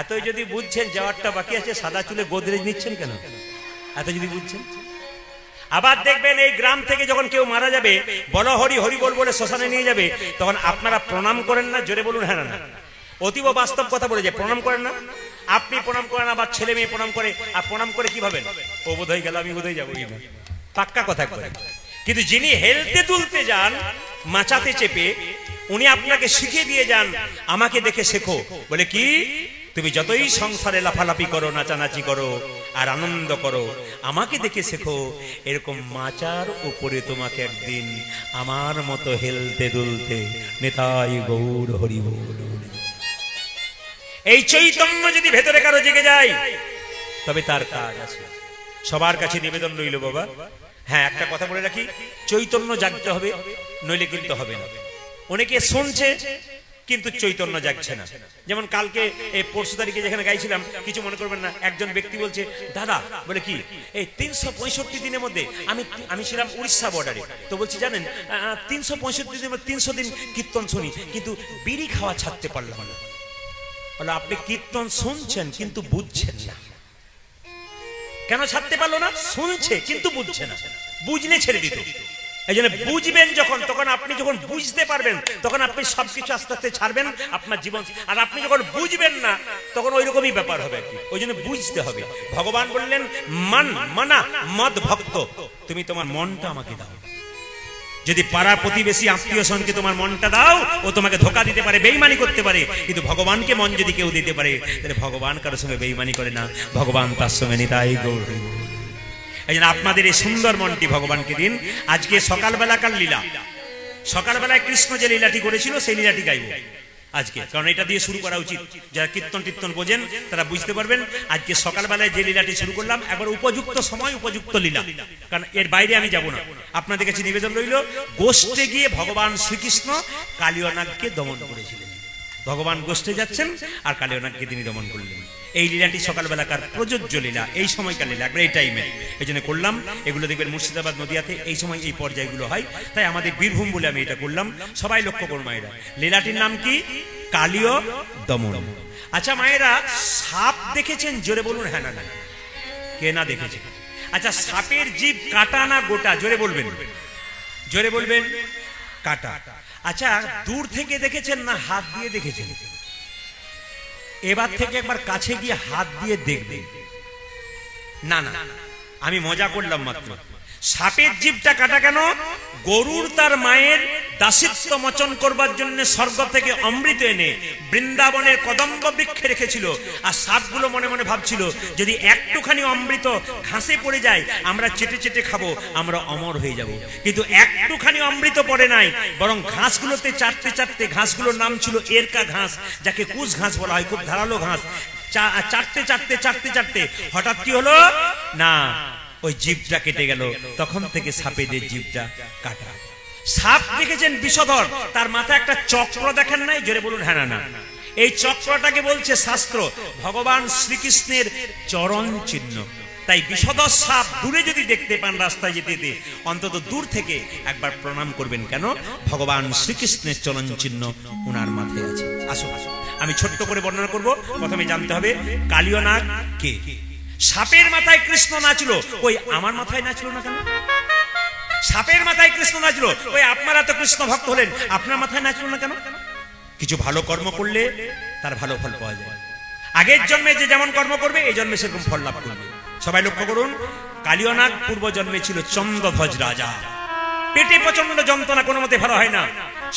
এতই যদি বুঝছেন যাওয়ারটা বাকি আছে, সাদা চুলে গোদরেজ নিচ্ছেন কেন? এত যদি বুঝছেন। আবার দেখবেন এই গ্রাম থেকে যখন কেউ মারা যাবে, বলো হরি হরি বল বলে শ্মশানে নিয়ে যাবে, তখন আপনারা প্রণাম করেন না? জোরে বলুন হ্যাঁ না। অতীব বাস্তব কথা বলে যে প্রণাম করেন না? আপনি প্রণাম করেন, আবার ছেলে মেয়ে প্রণাম করে। আর প্রণাম করে কি ভাবেন? ও বোধ হয়ে গেল, আমি বোধ হয়ে যাবো। পাক্কা কথা করে। কিন্তু যিনি হেলতে তুলতে যান মাচাতে চেপে, উনি আপনাকে শিখিয়ে দিয়ে যান, আমাকে দেখে শেখো। বলে কি? তুমি যতই সংসারে লাফালাফি করো, নাচানাচি করো আর আনন্দ করো, আমাকে দেখে শেখো। এরকম মাচার উপরে তোমাকে একদিন আমার মতো হেলতে দুলতে নেতাই গৌর হরি বল। এই চৈতন্য যদি ভেতরে কারো জেগে যায় তবে তার কাজ আছে। সবার কাছে নিবেদন রইল বাবা, হ্যাঁ একটা কথা বলে রাখি, চৈতন্য জাগতে হবে, নইলে কিন্তু হবে না। অনেকে শুনছে কিন্তু চৈতন্য জাগছে না। যেমন কালকে এই 25 তারিখে যেখানে গাইছিলাম, কিছু মনে করবেন না, একজন ব্যক্তি বলছে দাদা, বলে কি এই 365 দিনের মধ্যে আমি ছিলাম উড়িষ্যা বর্ডারে, তো বলছি জানেন 365 দিনের মধ্যে 300 দিন কীর্তন শুনি, কিন্তু বিড়ি খাওয়া ছাড়তে পারলাম না। বলে আপনি কীর্তন শুনছেন কিন্তু বুঝছেন না। কেন ছাড়তে পারলো না? শুনছে কিন্তু বুঝছে না, বুঝলে ছেড়ে দিত। এই জন্য বুঝবেন যখন, তখন আপনি যখন বুঝতে পারবেন তখন আপনি সবকিছু আস্তে আস্তে ছাড়বেন আপনার জীবন। আর আপনি যখন বুঝবেন না তখন ওই রকমই ব্যাপার হবে আর কি। ওই জন্য বুঝতে হবে। ভগবান বললেন মানা মদ ভক্ত, তুমি তোমার মনটা আমাকে দাও। যদি পাড়া প্রতিবেশী আত্মীয় স্বজনকে তোমার মনটা দাও, ও তোমাকে ধোকা দিতে পারে, বেঈমানি করতে পারে, কিন্তু ভগবানকে মন যদি কেউ দিতে পারে তাহলে ভগবান কারোর সঙ্গে বেঈমানি করে না, ভগবান তার সঙ্গে নিতাই গৌর। এই জন্য আপনাদের এই সুন্দর মনটি ভগবানকে দিন। আজকে সকালবেলাকার লীলা, সকালবেলায় কৃষ্ণ যে লীলাটি করেছিল সেই লীলাটি গাইব আজকে, কারণ এটা দিয়ে শুরু করা উচিত। যারা কীর্তন টীর্তন বোঝেন তারা বুঝতে পারবেন। আজকে সকালবেলায় যে লীলাটি শুরু করলাম, একবার উপযুক্ত সময় উপযুক্ত লীলা, কারণ এর বাইরে আমি যাব না। আপনাদের কাছে নিবেদন রইল, গোষ্ঠে গিয়ে ভগবান শ্রীকৃষ্ণ কালিয়নাগকে দমন করেছিলেন। ভগবান গোষ্ঠে যাচ্ছেন আর কালিয়নাগকে তিনি দমন করলেন। এই লীলাটি সকালবেলাকার প্রযোজ্য লীলা, এই সময়কার লীলা, একবার এই টাইমে এই জন্য করলাম। এগুলো দেখবেন মুর্শিদাবাদ নদিয়াতে এই সময় এই পর্যায়গুলো হয়, তাই আমাদের বীরভূম বলে আমি এটা করলাম। সবাই লক্ষ্য করুন মায়েরা, লীলাটির নাম কি? কালীয় দমন। আচ্ছা মায়েরা, সাপ দেখেছেন? জোরে বলুন হ্যাঁ না না। কে না দেখেছে? আচ্ছা, সাপের জিভ কাটা না গোটা? জোরে বলবেন, জোরে বলবেন। কাটা। আচ্ছা, দূর থেকে দেখেছেন না হাত দিয়ে দেখেছেন? এবার থেকে একবার কাছে গিয়ে হাত দিয়ে দেখবেন। না না, আমি মজা করলাম মাত্র। সাপের জিভটা কাটা কেন? গরুর তার মায়ের দাসিত্ব মোচন করবার জন্য স্বর্গ থেকে অমৃত এনে বৃন্দাবনের কদম্ব বৃক্ষে রেখেছিল। আর সাপগুলো মনে মনে ভাবছিল, যদি একটুখানি অমৃত ঘাসে পড়ে যায়, আমরা চেটে চেটে খাবো, আমরা অমর হয়ে যাব। কিন্তু একটুখানি অমৃত পড়ে নাই, বরং ঘাসগুলোতে চাটতে চাটতে, ঘাসগুলোর নাম ছিল এরকা ঘাস, যাকে কুশ ঘাস বলা হয়, খুব ধারালো ঘাস। চাটতে চাটতে চাটতে চাটতে হঠাৎ কি হলো না, ওই জিভটা কেটে গেল। তখন থেকে সাপেদের জিভটা কাটা। সাপ দেখেছেন বিষধর, তার মাথায় একটা চক্র দেখেন নাই? জোরে বলুন হ্যাঁ না না। এই চক্রটাকে বলছে শাস্ত্র ভগবান শ্রীকৃষ্ণের চরণ চিহ্ন। তাই বিষধর সাপ দূরে যদি দেখতে পান রাস্তায় যেতে যেতে, অন্তত দূর থেকে একবার প্রণাম করবেন। কেন? ভগবান শ্রীকৃষ্ণের চরণ চিহ্ন ওনার মাথায় আছে। আসুন আমি ছোট্ট করে বর্ণনা করব। প্রথমে জানতে হবে কালীয়নাগ কে। সাপের মাথায় কৃষ্ণ নাচলো, ওই আমার মাথায় নাচলো না কেন? সাপের মাথায় কৃষ্ণ নাচলো, ওই আপনারা তো কৃষ্ণ ভক্ত হলেন, আপনার মাথায় নাচলো না কেন? কিছু ভালো কর্ম করলে তার ভালো ফল পাওয়া যায়। আগের জন্মে যে যেমন কর্ম করবে, এই জন্মে সেরকম ফল লাভ করবে। সবাই লক্ষ্য করুন, কালীয়নাগ পূর্ব জন্মে ছিল চন্দ্রধ্বজ রাজা। পেটে প্রচন্ড যন্ত্রণা, কোনো মতে ভালো হয় না।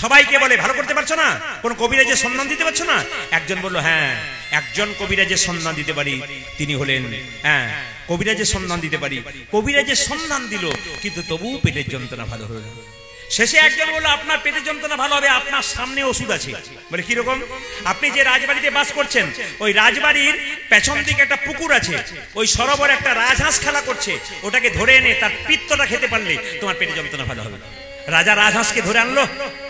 সবাইকে বলে, ভালো করতে পারছো না? কোন কবিরাজের সন্ধান দিতে পারছো না? একজন বলল, হ্যাঁ একজন কবিরাজের সন্ধান দিতে পারি, তিনি হলেন, হ্যাঁ কবিরাজের সন্ধান দিতে পারি। কবিরাজের সন্ধান দিল, কিন্তু তবুও পেটের যন্ত্রণা ভালো হলো না। শেষে একজন বলল, আপনার পেটের যন্ত্রণা ভালো হবে, আপনার সামনে ওষুধ আছে। বলে কিরকম? আপনি যে রাজবাড়িতে বাস করছেন, ওই রাজবাড়ির পেছন দিকে একটা পুকুর আছে, ওই সরোবর একটা রাজহাঁস খেলা করছে, ওটাকে ধরে এনে তার পিত্তটা খেতে পারলে তোমার পেটের যন্ত্রণা ভালো হবে। রাজা রাজহাঁসকে ধরে আনলো,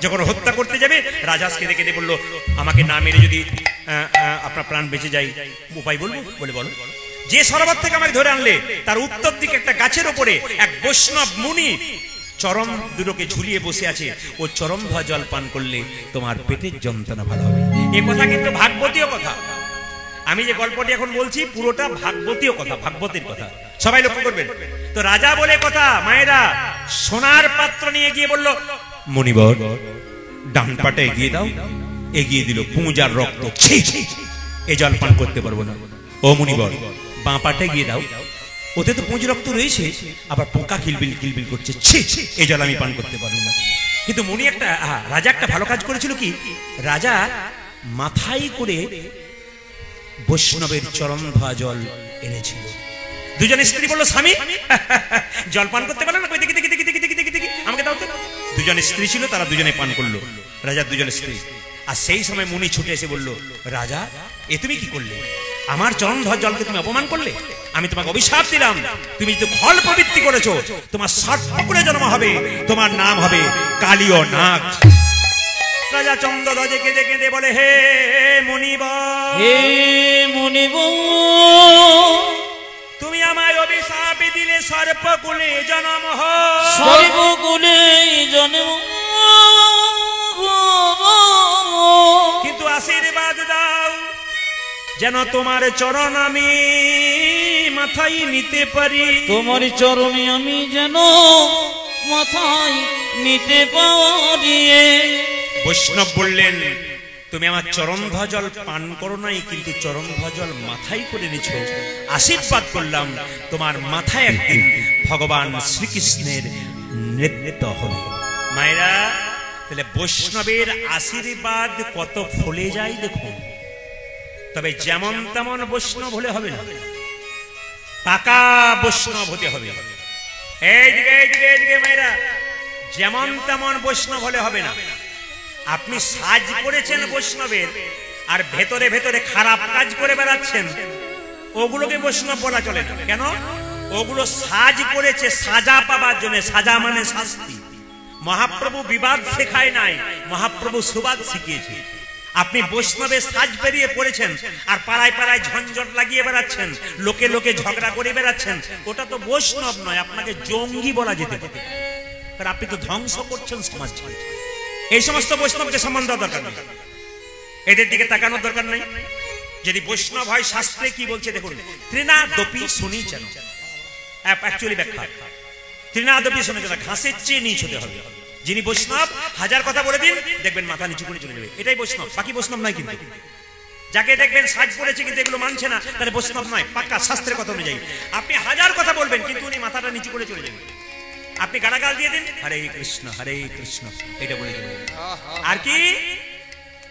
যখন হত্যা করতে যাবে রাজহাঁসকে দেখে দিয়ে বললো, আমাকে না মেরে যদি আপনার প্রাণ বেঁচে যায় উপায় বলবো? বলে বলো। যে সরোবর থেকে আমাকে ধরে আনলে, তার উত্তর দিকে একটা গাছের ওপরে এক বৈষ্ণব মুনি চরম দুটোকে ঝুলিয়ে বসে আছে, ও চরম ধোয়া জল পান করলে তোমার পেটের যন্ত্রণা ভালো হবে। এ কথা কিন্তু ভাগবতীয় কথা। আমি যে গল্পটি এখন বলছি পুরোটা ভাগবতীয় কথা, ভাগবতীর কথা। সবাই লক্ষ্য করবেন। তো রাজা বলে কথা, মায়েরা সোনার পাত্র নিয়ে গিয়ে বলল, মুনিবর ডান পাটা এগিয়ে দাও। এগিয়ে দিল, পুঁজার রক্ত, এ জল পান করতে পারবো না। ও মুনিবর বাঁ পাটা এগিয়ে দাও, ওতে তো পুঁজ রক্ত রয়েছে, আবার পোকা কিলবিল কিলবিল করছে, এই জল আমি পান করতে পারবো না। কিন্তু মুনি একটা, রাজা একটা ভালো কাজ করেছিল কি, রাজা মাথায় করে বৈষ্ণবের চরণ ধোয়া জল এনেছিল। দুজনের স্ত্রী বললো, স্বামী জল পান করতে পারলো না, দেখি দেখি দেখি দেখি দেখি দেখি দেখি আমাকে দাও তো। দুজনের স্ত্রী ছিল, তারা দুজনে পান করলো, রাজার দুজনের স্ত্রী। আর সেই সময় মুনি ছুটে এসে বলল, রাজা এ তুমি কি করলে? আমার চরণ ধোয়া জলকে তুমি অপমান করলে। আমি তোমাকে অভিশাপ দিলাম, তুমি যদি ফল প্রবৃত্তি করেছো, তোমার সর্পকুলে জন্ম হবে, তোমার নাম হবে কালীয়নাগ। রাজা চন্দ্রধ্বজে কেঁদে কেঁদে বলে, হে মুনিবর, হে মুনিবর, তুমি আমায় অভিশাপ দিলে সর্পকুলে জন্ম হয়, সর্পকুলে জন্ম, কিন্তু আশীর্বাদ দাও যেন তোমার চরণ আমি মাথায় নিতে পারি। তোমার চরণে আমি যেন মাথায় নিতে পারি। বৈষ্ণব বললেন, তুমি আমার চরণ ভজল পান করো নাই, কিন্তু চরণ ভজল মাথায় করে নিছো। আশীর্বাদ করলাম তোমার মাথায় একদিন ভগবান শ্রীকৃষ্ণের নৃত্য হবে। মায়েরা, তাহলে বৈষ্ণবের আশীর্বাদ কত ফলে যায় দেখুন। তবে যেমন তেমন বৈষ্ণব হলে হবে না, পাকা বৈষ্ণব হতে হবে। এইদিকে এইদিকে এইদিকে মায়েরা, যেমন তেমন বৈষ্ণব হলে হবে না। আপনি সাজ করেছেন বৈষ্ণবের, আর ভেতরে ভেতরে খারাপ কাজ করে বেড়াচ্ছেন, ওগুলোকে বৈষ্ণব বলা চলে না। কেন? ওগুলো সাজ করেছে সাজা পাবার জন্য। সাজা মানে শাস্তি। মহাপ্রভু বিবাদ শেখায় নাই, মহাপ্রভু সুবাদ শিখিয়েছে। আপনি বৈষ্ণবের সাজ বেরিয়ে পড়েছেন আর পাড়ায় পাড়ায় ঝঞ্ঝট লাগিয়ে বেড়াচ্ছেন, লোকে লোকে ঝগড়া করে বেড়াচ্ছেন, ওটা তো বৈষ্ণব নয়, আপনাকে জঙ্গি বলা যেতে পারে। আপনি তো ধ্বংস করছেন সমাজকে। এই সমস্ত বৈষ্ণবকে সম্মান দেওয়া দরকার নেই, এদের দিকে তাকানোর দরকার নেই। যদি বৈষ্ণব হয়, শাস্ত্রে কি বলছে দেখুন, তৃণাদপি শুনিছেন, অ্যাকচুয়ালি ব্যাখ্যা, তৃণাদপি শুনেছেন, ঘাসের চেয়ে নিচ হতে হবে। যিনি বৈষ্ণব, হাজার কথা বলে দিন, দেখবেন মাথা নিচু করে চলে যাবে, এটাই বৈষ্ণব, বাকি বৈষ্ণব নয়। কিন্তু যাকে দেখবেন সাজ পড়েছে কিন্তু এগুলো মানছে না, তাহলে বৈষ্ণব নয়, পাক্কা শাস্ত্রের কথা অনুযায়ী। আপনি হাজার কথা বলবেন কিন্তু উনি মাথাটা নিচু করে চলে যাবেন। আপনি গালাগাল দিয়ে দিন, হরে কৃষ্ণ এটা বলে দেবেন। আর কি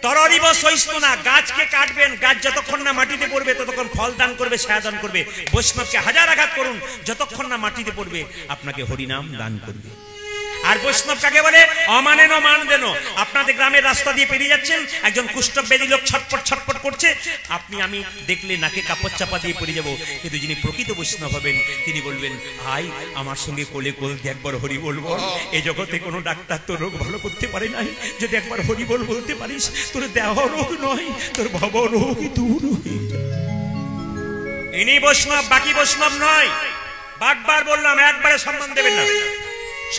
তররিব সহিষ্ণু না, গাছকে কাটবেন, গাছ যতক্ষণ না মাটিতে পড়বে ততক্ষণ ফল দান করবে, ছায়া দান করবে। বৈষ্ণবকে হাজার আঘাত করুন, যতক্ষণ না মাটিতে পড়বে আপনাকে হরিনাম দান করবে। আর বৈষ্ণব কাকে বলে? অমানেন মান দেন। আপনাদের গ্রামের রাস্তা দিয়ে পেরিয়ে যাচ্ছেন, একজন কুষ্ঠব্যাধি লোক ছটপট ছটপট করছে, আপনি আমি দেখলে নাকে কাপড় চাপা দিয়ে পড়ে যাব। কিন্তু যিনি প্রকৃত বৈষ্ণব হবেন তিনি বলবেন, আই আমার সঙ্গে কোলে কোল দিয়ে একবার হরি বলবো। এই জগতে কোনো ডাক্তার তোর রোগ ভালো করতে পারে নাই, যদি একবার হরি বল বলতে পারিস, তোর দেহ রোগ নয়, তোর ভব রোগ দূর হয়ে যায়। ইনি বৈষ্ণব, বাকি বৈষ্ণব নয়। বারবার বললাম, একবারে সম্মান দেবেন না।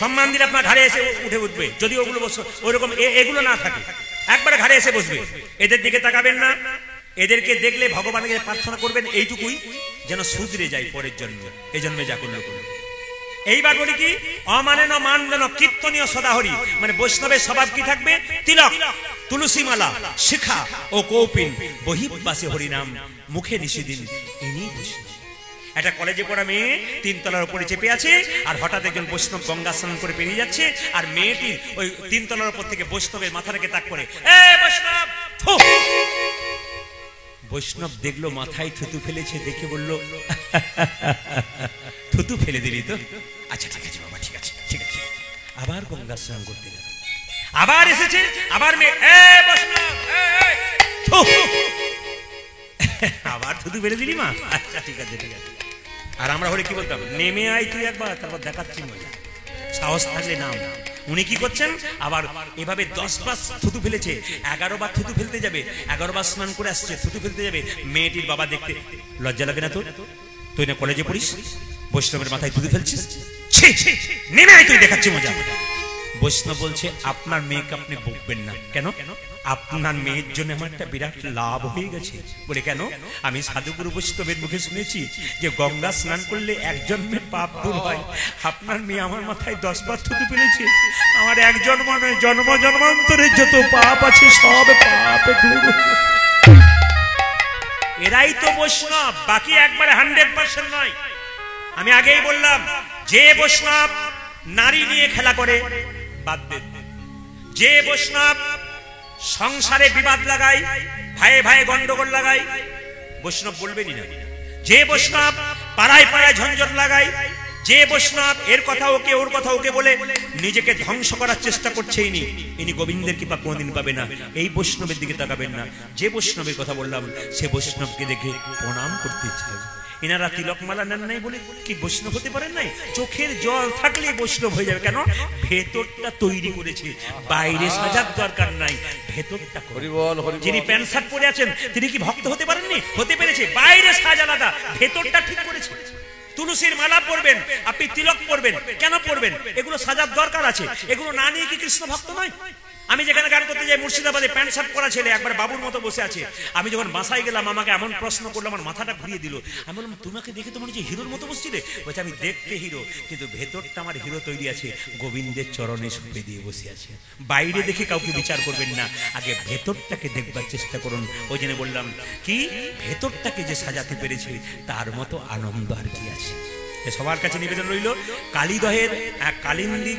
সম্মান দিলে আপনার ঘাড়ে এসে উঠে উঠবে, যদি ওগুলো ওইরকম এগুলো না থাকে, একবারে ঘাড়ে এসে বসবে। এদের দিকে তাকাবেন না, এদেরকে দেখলে ভগবানকে প্রার্থনা করবেন এইটুকুই, যেন শুধরে যায় পরের জন্মে, এই জন্মে যা করলো করলো। এইবার বলি কি, অমানেন মান দেন কীর্তনীয় সদাহরি, মানে বৈষ্ণবের স্বভাব কি থাকবে? তিলক, তুলসী মালা, শিখা ও কৌপিন, বহির্বাসে হরিনাম, মুখে নিষেদিন, ইনি বৈষ্ণব। একটা কলেজে পড়া মেয়ে 3 তলার উপরে চেপে আছে, আর হঠাৎ একজন বৈষ্ণব গঙ্গা স্নান করে পেরিয়ে যাচ্ছে, আর মেয়েটি ওই 3 তলার উপর থেকে বৈষ্ণবের মাথা রেখে তাক করে, এ বৈষ্ণব! বৈষ্ণব দেখলো মাথায় থুতু ফেলেছে, দেখে বলল, থুতু ফেলে দিলি তো? আচ্ছা ঠিক আছে বাবা, ঠিক আছে ঠিক আছে। আবার গঙ্গা স্নান করতে গেল, আবার এসেছে, আবার মেয়ে, এ বৈষ্ণব! আবার থুতু ফেলে দিলি মা? আচ্ছা ঠিক আছে ঠিক আছে। আর আমরা হলে কি বলতাম, নেমে আয় তুই একবার, তারপর দেখাচ্ছি মজা, সাহস থাকলে নাম। উনি কি করছেন, আবার এভাবে 10 বার থুতু ফেলেছে, 11 বার থুতু ফেলতে যাবে, 11 বার স্নান করে আসছে, থুতু ফেলতে যাবে। মেয়েটির বাবা দেখতে, লজ্জা লাগে না তোর? তুই না কলেজে পড়িস, বৈষ্ণবের মাথায় থুতু ফেলছিস? নেমে আয় তুই, দেখাচ্ছি মজা। বৈষ্ণব বলছে, আপনার মেয়েকে আপনি বকবেন না। কেন? আপনার মেয়ের জন্য আমার একটা বিরাট লাভ হয়ে গেছে। বলে কেন? আমি সাধুগুরু বৈষ্ণবের মুখে শুনেছি যে গঙ্গা স্নান করলে এক জন্মের পাপ দূর হয়। আপনার মেয়ে আমার মাথায় 10 বার থুতু ফেলেছে, আমার এক জন্ম নয়, জন্ম জন্মান্তরের যত পাপ আছে সব পাপ দূর। এরাই তো বৈষ্ণব, বাকি একবারে 100% নয়। আমি আগেই বললাম, যে বৈষ্ণব নারী নিয়ে খেলা করে বাদ দেন, যে বৈষ্ণব সংসারে বিবাদ লাগায়, ভাইয়ে ভাইয়ে গন্ডগোল লাগায়, বৈষ্ণব বলবেনই না। যে বৈষ্ণব পাড়ায় পাড়ায় ঝঞ্ঝট লাগায়, যে বৈষ্ণব এর কথা ওকে ওর কথা ওকে বলে নিজেকে ধ্বংস করার চেষ্টা করছে, ইনি গোবিন্দের কৃপা কোনদিন পাবে না। এই বৈষ্ণবের দিকে তাকাবেন না। যে বৈষ্ণবের কথা বললাম, সে বৈষ্ণবকে দেখে প্রণাম করতে চাই। এনারা তিলকমালা নেন নাই বলে কি বৈষ্ণব হতে পারেন নাই? চোখের জল থাকলে বৈষ্ণব হয়ে যাবে। কেন? ভেতরটা তৈরি করেছে, বাইরে সাজার দরকার নাই, ভেতরটা। যিনি প্যান্ট শার্ট পরে আছেন তিনি কি ভক্ত হতে পারেননি? হতে পেরেছে। বাইরে সাজ আলাদা, ভেতরটা ঠিক করেছে। তুলসীর মালা পরবেন, আপনি তিলক পরবেন, কেন পরবেন? এগুলো সাজার দরকার আছে, এগুলো না নিয়ে কি কৃষ্ণ ভক্ত নয়? আমি যেখানে গান করতে যাই মুর্শিদাবাদে, প্যান্ট শার্ট পরা ছেলে একবার বাবুর মতো বসে আছে। আমি যখন বাসায় গেলাম, আমাকে এমন প্রশ্ন করলো, আমার মাথাটা ঘুরিয়ে দিল। আমি বললাম, তোমাকে দেখে তো মনে হচ্ছে হিরোর মতো বসছিলে। বলছে, আমি দেখতে হিরো, কিন্তু ভেতরটা আমার হিরো তৈরি আছে, গোবিন্দের চরণে সঁপে দিয়ে বসে আছে। বাইরে দেখে কাউকে বিচার করবেন না, আগে ভেতরটাকে দেখবার চেষ্টা করুন। ওই জন্য বললাম কি, ভেতরটাকে যে সাজাতে পেরেছে তার মতো আনন্দ আর কি আছে। সবার কাছে নিবেদন রইল, কালীদহের কালিন্দী,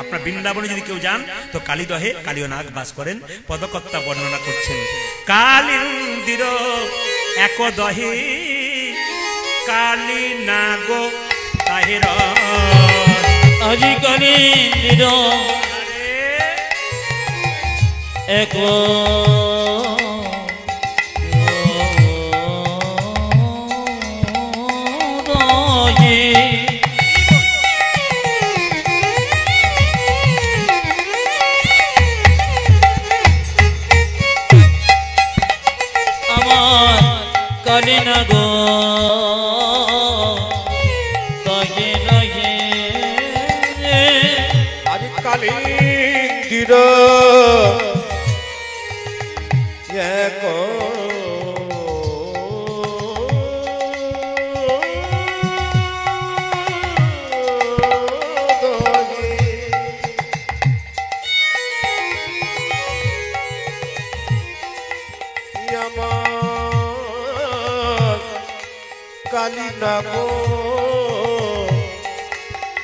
আপনার বৃন্দাবনে যদি কেউ যান তো কালীদহে কালীনাগ বাস করেন। পদকর্তা বর্ণনা করছেন, কালিন্দির এক দহে কালী নাগ তাহের, আজি কালিন্দির এক কালি না গো তাকে রাখে আরে কালিন্দির এক কালি না গো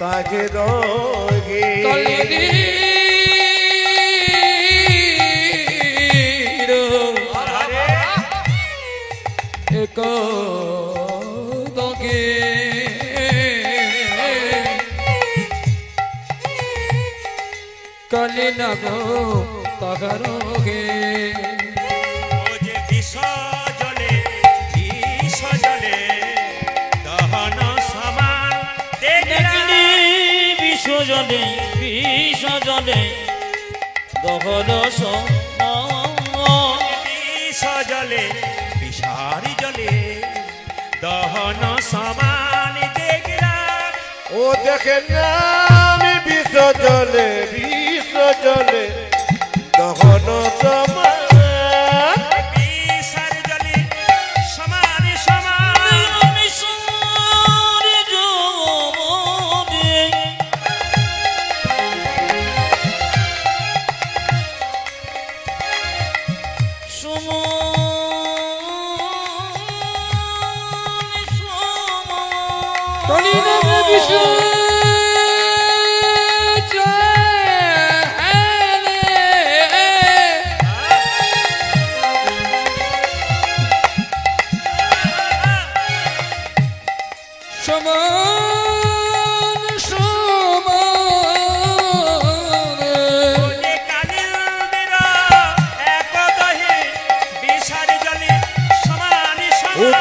তাকে রগে এক দগে কালি না গো তাহারগে ও যে বিষ জলে দহন সমান দেখলি বিষ জলে দহন বিষ জলে বিষারি জলে দহন সমান দেখলাম ও দেখে না আমি বিষ জলে দহন সমান বিষার জলে সমান সমান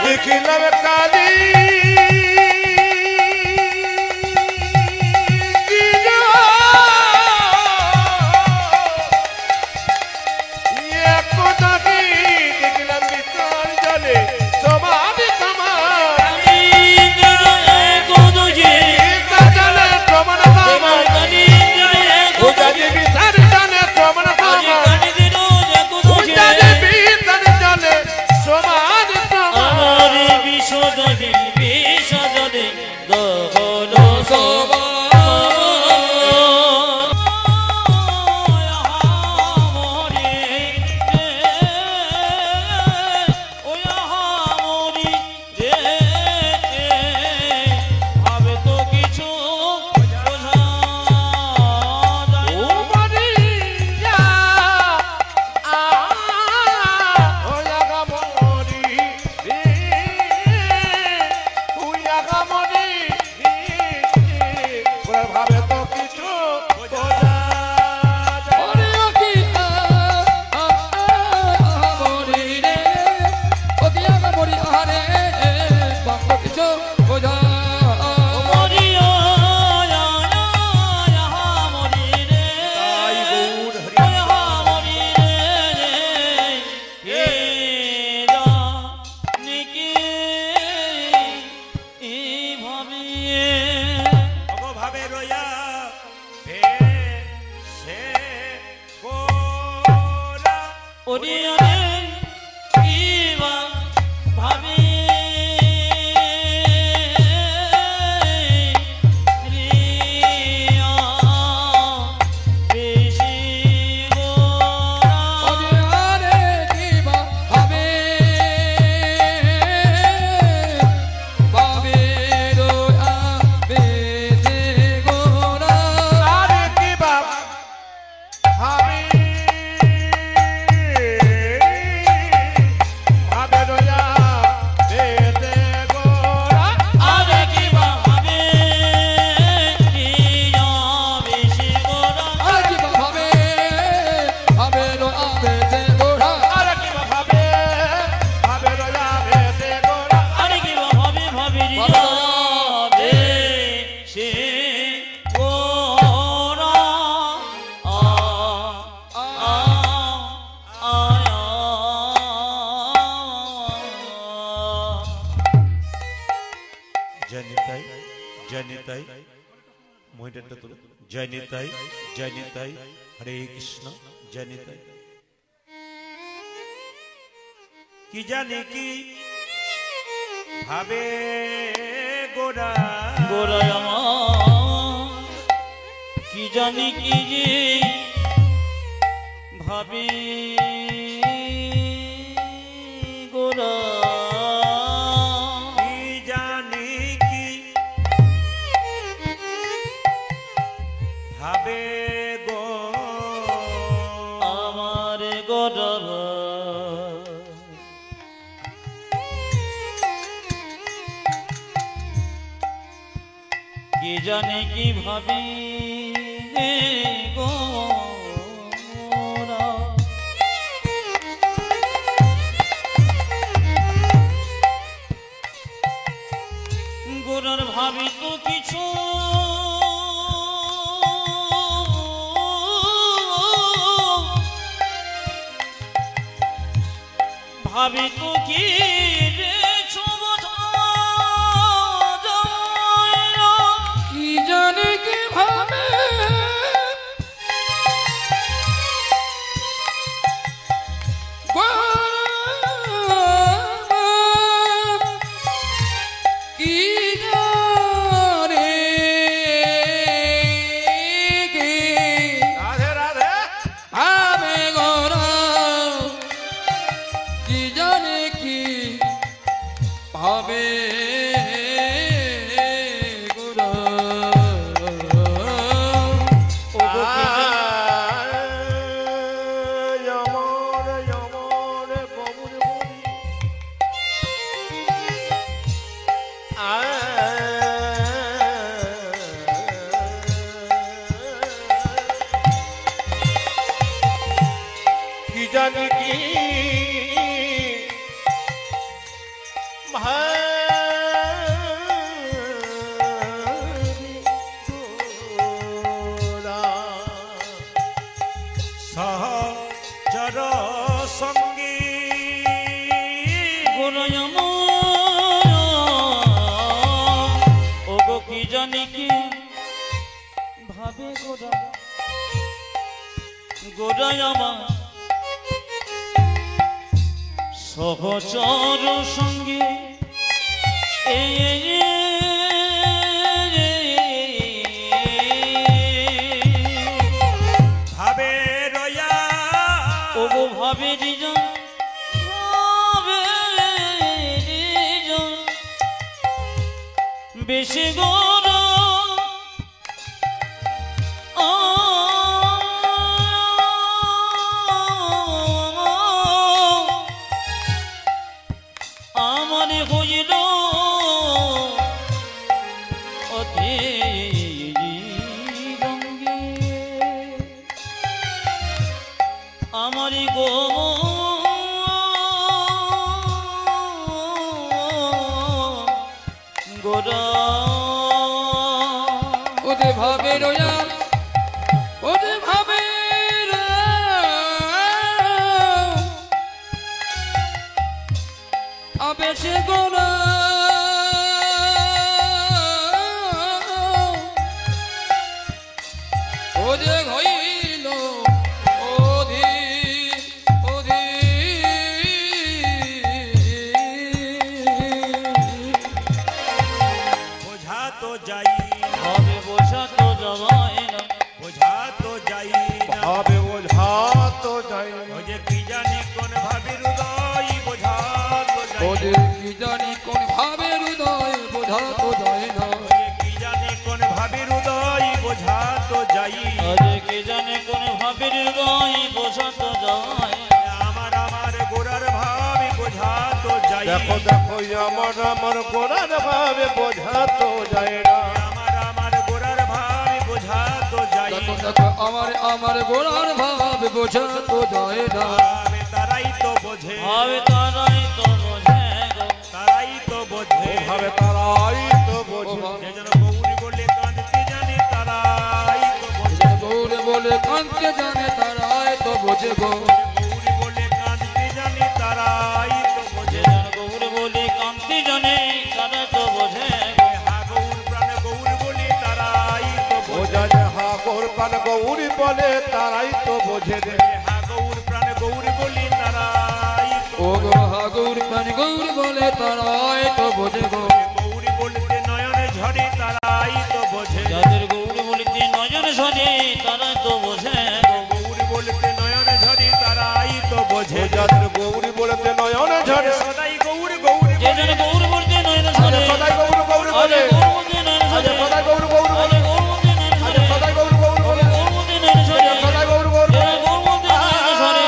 দেখিলাম কালি দেখলাম বিশাল জলে সমাধি মনিটরটা তুলো। জয় নিতাই, জয় নিতাই, হরে কৃষ্ণ, জয় নিতাই। কি জানি কি ভাবে গোরা গোরায় আমার কি জানি কি যে ভাবে গোরা কি জানি কি ভাবে গো আমার গোরা কি জানে কি ভাবে গোরা গোরার ভাবি তো কিছু ভাবি তো কি রে কি জানে কি ভাবে কি জানে কি রাধে রাধে ভাবে গোরা কি জানে কি ভাবে গোরা যমর যমর কবুর বলি কি জানি কি সহচর সঙ্গী গোরায় ও গো কি জানি কি ভাবে গোরা গোরায় আমার সহচর সঙ্গে ভাবে রয়া ও গো ভাবে রিজন ভাবে রিজন বেশি গোরা আমার হইল অতি রঙ্গে আমার গো গোরা ওদের ভাবে রয়া ওদের ভাবে আবেশে গোরা ওদের হইল অধি অধি বোঝা তো যাই না, হবে বসা তো জমায় না বোঝা তো যাই না, ভাবে ওঝা তো যাই ও যে কি জানি কোন ভাবে হৃদয় বোঝা তো যাই না, ওদের কি জানি কোন ভাবে হৃদয় বোঝা তো যায় না ও যে কি জানি কোন ভাবে হৃদয় বোঝা তো যাই আরে কে জানে কোন ভাবের হৃদয় বসা তো যায় আমার আমার গোরার ভাবে বোঝা তো যাই দেখো দেখো আমার গোড়ার ভাবে বোঝা তো যায় না আমার আমার গোরার ভাবে বোঝা তো যাই দেখো দেখো আমার গোড়ার ভাবে বোঝা তো যায় না ভাবে তারাই তো বোঝে ভাবে তারাই তো বোঝে গো তারাই তো বোঝে ভাবে তারাই তো বোঝে যে যেন গৌরী বলে কাঁদতে জানে তারাই তো বোঝে গৌরে বলে কানতে জানে তারাই তো বোঝে গো গৌরী বলে কাঁদতে জানে তারাই তো বোঝে যে জন গৌর বলে কান্তি জানে তারা তো বোঝে গো হা গৌর প্রাণে গৌর বলে তারাই তো বোঝে প্রাণ গৌরী বলে তারাই তো বোঝে রে হা গৌর প্রাণ গৌর বলি তারাই ও গো হা গৌর প্রাণ গৌর বলে তারাই তো বোঝে গো গৌরী বলতে নয়নে ঝরে তারাই তো বোঝে যাদের গৌরী বলিতে নজর সরে তারাই তো বোঝে গো। গৌরী বলতে নয়নে ঝরে তারাই তো বোঝে যাদের গৌরী বলতে নয়নে ঝরে সদাই গৌর গৌর যে জন গৌর বলতে নয়ন সরে সদাই গৌর গৌর বলে গৌর বলতে নয়ন সরে সদাই গৌর গৌর বলে গৌর বলতে নয়ন সরে সদাই গৌর গৌর বলে গৌর বলতে নয়ন সরে সদাই গৌর গৌর যে গৌর বলতে নয়ন সরে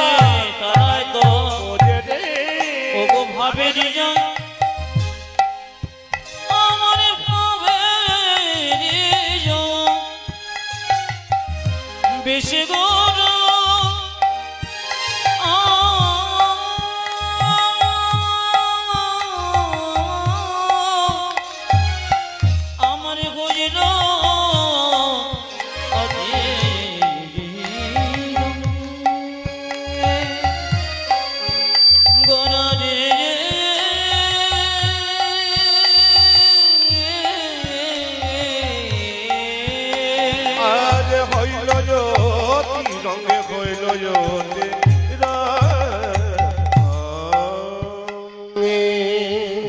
তারাই তো বোঝে রে ও গো ভাবে দিজা আমার ভাবে দিজা বেশি গৌর আমার গজর গরারে আজ হইল জ্যোতি রঙে হইল জ্যোতি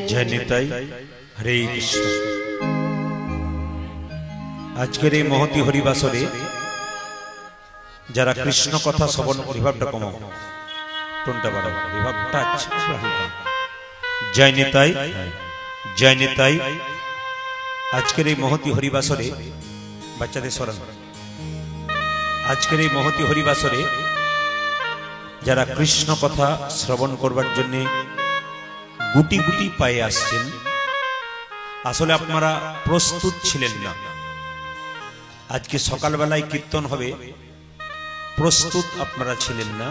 জয় নিতাই হরে কৃষ্ণ। আজকের এই মহতি হরিবাসরে যারা কৃষ্ণ কথা শ্রবণ রিভাবটা কমাও কোনটা বাড়াও রিভাবটা আচ্ছা হালকা। জয় নিতাই জয় নিতাই। আজকের এই মহতি হরিবাসরে বাচ্চাদের স্মরণ আজকের এই মহতি হরিবাসরে যারা কৃষ্ণ কথা শ্রবণ করবার জন্য গুটি গুটি পায়ে আসছেন, আসলে আপনারা প্রস্তুত ছিলেন না। আজকে সকালবেলায় কীর্তন হবে, প্রস্তুত আপনারা ছিলেন না,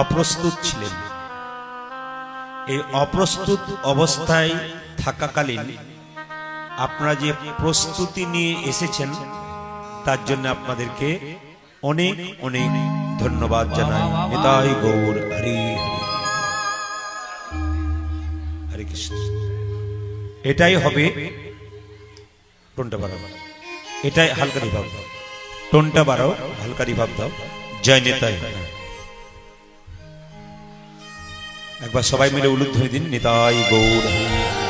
অপ্রস্তুত ছিলেন। এই অপ্রস্তুত অবস্থায় থাকাকালীন আপনারা যে প্রস্তুতি নিয়ে এসেছেন তার জন্য আপনাদেরকে অনেক অনেক ধন্যবাদ জানাই। নিতাই গৌর হরি হরি হরে কৃষ্ণ। এটাই হবে টোনটা বাড়াও, এটাই হালকা রিভাব দাও, টোনটা বাড়াও, হালকা রিভাব দাও। জয় নিতাই। একবার সবাই মিলে উলুধ্বনি দিন, নিতাই গৌর হরি হরি।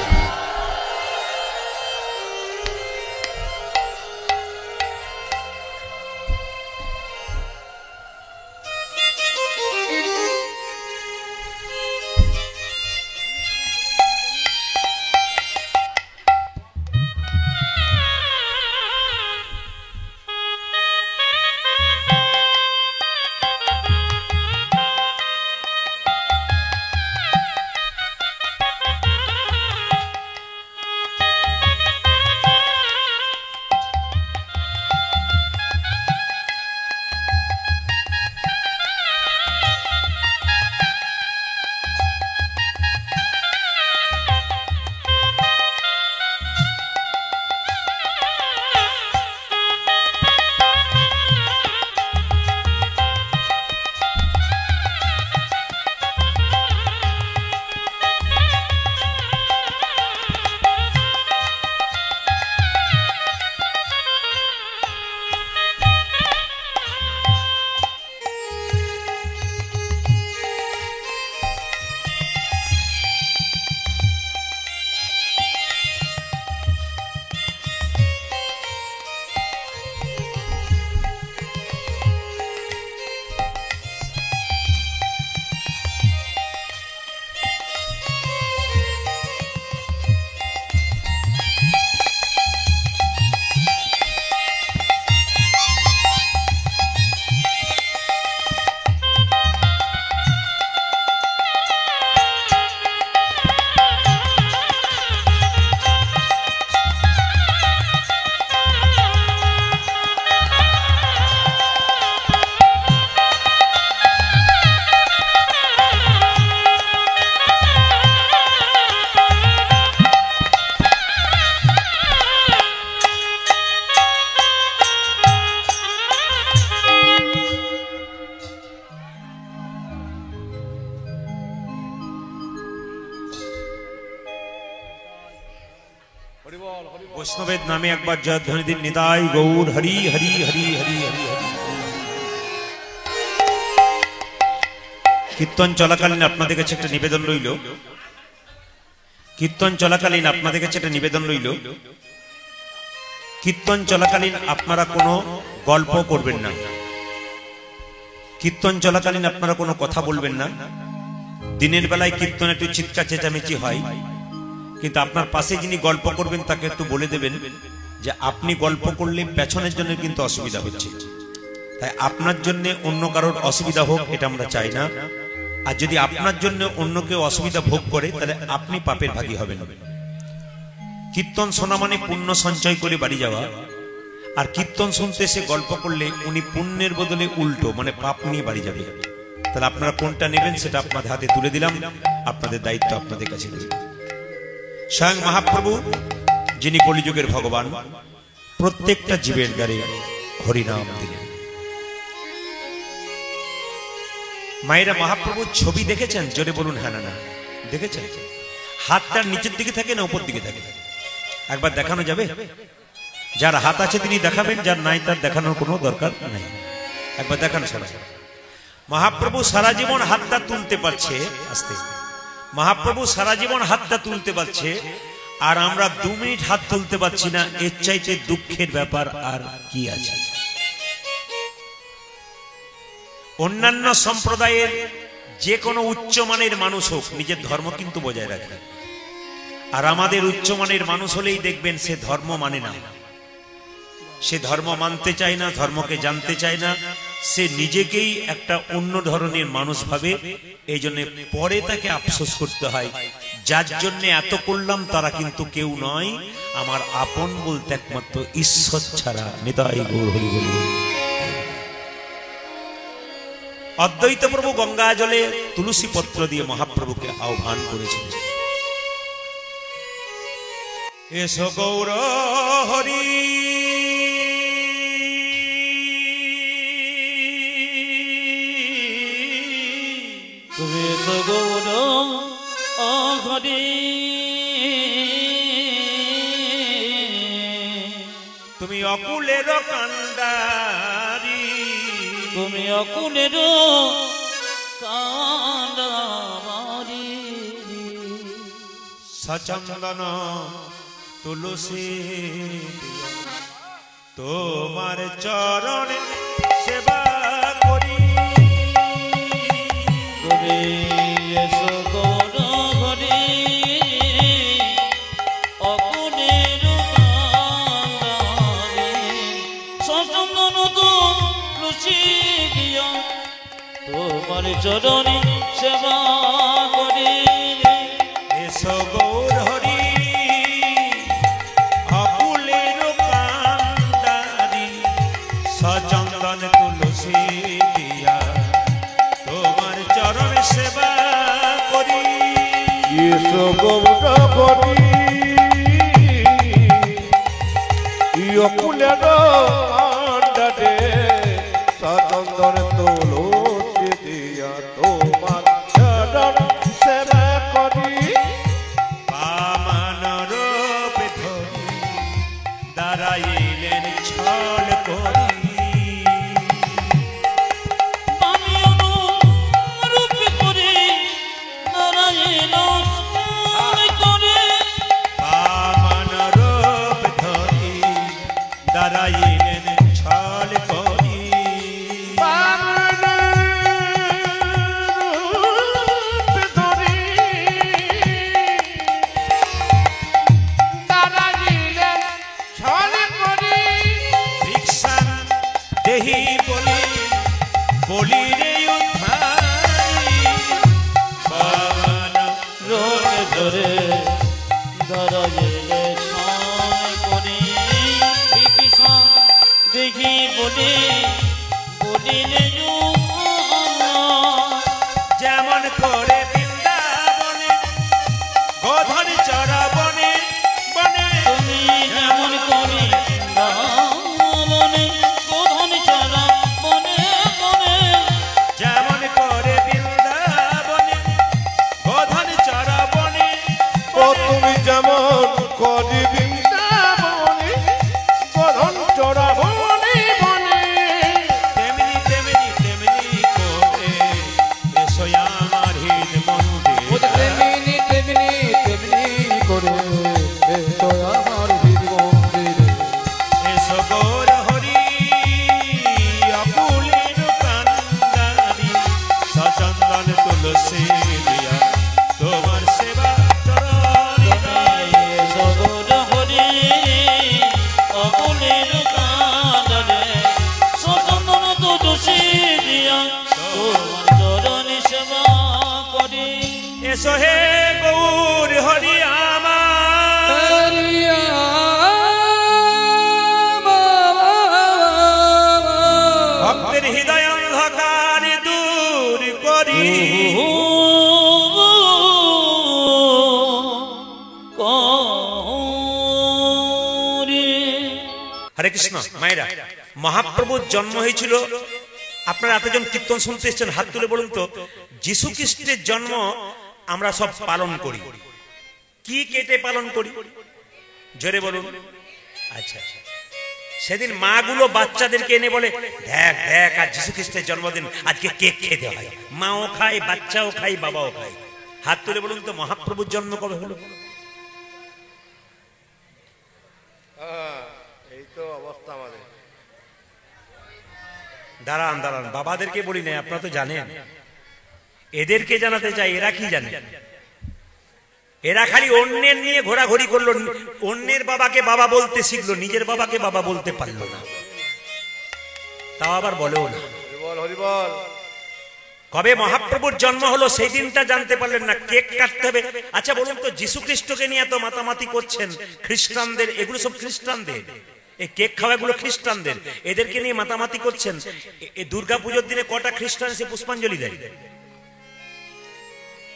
বৈষ্ণবের নামে একবার জয়ধ্বনি দিন, নিতাই গৌর হরি হরি হরি হরি হরি। কীর্তন চলাকালীন আপনাদের কাছে একটা নিবেদন রইল, কীর্তন চলাকালীন আপনাদের কাছে একটা নিবেদন রইল, কীর্তন চলাকালীন আপনারা কোনো গল্প করবেন না, কীর্তন চলাকালীন আপনারা কোনো কথা বলবেন না। দিনের বেলায় কীর্তন একটু চিৎকার চেঁচামেচি হয়, কিন্তু আপনার পাশে যিনি গল্প করবেন তাকে একটু বলে দেবেন যে আপনি গল্প করলে পেছনের জন্য কিন্তু অসুবিধা হচ্ছে, তাই আপনার জন্য অন্য কারোর অসুবিধা হোক এটা আমরা চাই না। আর যদি আপনার জন্য অন্য কেউ অসুবিধা ভোগ করে তাহলে আপনি পাপের ভাগী হবেন। কীর্তন শোনা মানে পুণ্য সঞ্চয় করে বাড়ি যাওয়া, আর কীর্তন শুনতে সে গল্প করলে উনি পুণ্যের বদলে উল্টো মানে পাপ নিয়ে বাড়ি যাবে। তাহলে আপনারা কোনটা নেবেন সেটা আপনাদের হাতে তুলে দিলাম, আপনাদের দায়িত্ব আপনাদের কাছে। স্বয়ং মহাপ্রভু যিনি কলিযুগের ভগবান, প্রত্যেকটা জীবের দ্বারে হরিনাম দিলেন। মায়েরা মহাপ্রভুর ছবি দেখেছেন? জোরে বলুন হ্যাঁ না না। দেখেছেন? হাতটার নিচের দিকে থাকে না উপর দিকে থাকে? একবার দেখানো যাবে? যার হাত আছে তিনি দেখাবেন, যার নাই তার দেখানোর কোনো দরকার নেই। একবার দেখানো সবাই। মহাপ্রভু সারা জীবন হাতটা তুলতে পারছে, আস্তে মহাপ্রভু সারা জীবন হাতটা তুলতে পারছে, আর আমরা 2 মিনিট হাত তুলতে পারছি না। এর চাইতে দুঃখের ব্যাপার আর কি আছে? অন্যান্য সম্প্রদায়ের যে কোনো উচ্চমানের মানুষ হোক নিজের ধর্ম কিন্তু বজায় রাখে, আর আমাদের উচ্চমানের মানুষ হলেই দেখবেন সে ধর্ম মানে না, সে ধর্ম মানতে চায় না, ধর্মকে জানতে চায় না, সে নিজেকেই একটা অন্য ধরনের মানুষ ভাবে। এই জন্য পরে তাকে আফসোস করতে হয়, যার জন্য এত করলাম তারা কিন্তু কেউ নয়, আমার আপন বলতে একমাত্র ঈশ্বর ছাড়া। নিতাই গৌর হরি বল। অদ্বৈত প্রভু গঙ্গা জলে তুলসী পত্র দিয়ে মহাপ্রভুকে আহ্বান করেছিলেন, এসো গৌর হরি গৌর হরি, তুমি অকুলের কান্ডারি, তুমি অকুলের কান্ডারি, সচন্দন তুলসী তোমার চরণে সেবা করি। তুমি এসো গৌর হরি, অকুলের কান্ডারি, সচন্দন তুলসী দিয়া তোমার চরণে সেবা করি। এসো গৌর হরি, অকুলের কান্ডারি, সচন্দন তুলসী দিয়া তোমার চরণ সেবা করি। এসো গৌর হরি, অকুলের কান্ডারে, সচন্দন তুলসী দিয়া তোমার চরণ সেবা করি। বামন রূপে ধরি দাঁড়াইলেন ছল করি, আমি অনুরূপে করে নারায়ণ স্মরণ করে। বামন রূপে ধরি দাঁড়াইলেন ছল করি। ভিক্ষাং দেহি বলি বলি রে উদ্ধারি, বামন রোগ ধরে দাঁড়াইলে ছয় করে। বিভীষণ দেখি বলে বলিলে যেমন করে বৃন্দাবনে গোধন চরা বনে বনে, তুমি যেমন করে মনে গোধন ছাড়া মনে মনে, যেমন করে বৃন্দাবনে গোধন চরা বনে দিয়া তোমার সেবা চরণে গাই। সগর হরি অকুলের কাঁদরে স্বতন্ত্র তো দোষী দিয়া তোমার চরণে সেবা করি। এসো হে গৌর হরি আমার, ভক্তের হৃদয় অন্ধকার দূর করি। হরে কৃষ্ণ। মায়েরা, মহাপ্রভুর জন্ম হয়েছিল, আপনারা এতজন কীর্তন শুনতে এসেছেন, হাত তুলে বলুন তো, যীশু খ্রিস্টের জন্ম আমরা সব পালন করি, কি কেটে পালন করি? জোরে বলুন। আচ্ছা, সেদিন মা গুলো বাচ্চাদেরকে এনে বলে, দেখ দেখ আজ যীশু খ্রিস্টের জন্মদিন, আজকে কেক খেতে হয়। মাও খায়, বাচ্চাও খায়, বাবাও খায়। হাত তুলে বলুন তো, মহাপ্রভুর জন্ম কবে হলো? এই তো অবস্থা আমাদের। দাঁড়ান দাঁড়ান, বাবাদেরকে বলি না, আপনারা তো জানেন। এদেরকে জানাতে চাই, এরা কি জানে? এরা খালি অন্যের নিয়ে ঘোরাঘুরি করলো, অন্যের বাবাকে বাবা বলতে শিখলো, নিজের বাবাকে বাবা বলতে পারলো না, তাও আবার বলেও না। হরিবল হরিবল। কবে মহাপ্রভুর জন্ম হলো সেই দিনটা জানতে পারলেন না, কেক কাটতে হবে। আচ্ছা বলুন তো, যীশু খ্রিস্টকে নিয়ে এত মাতামাতি করছেন, খ্রিস্টানদের, এগুলো সব খ্রিস্টানদের, এই কেক খাওয়াগুলো খ্রিস্টানদের, এদেরকে নিয়ে মাতামাতি করছেন। এই দুর্গা পুজোর দিনে কটা খ্রিস্টান এসে পুষ্পাঞ্জলি দেয়?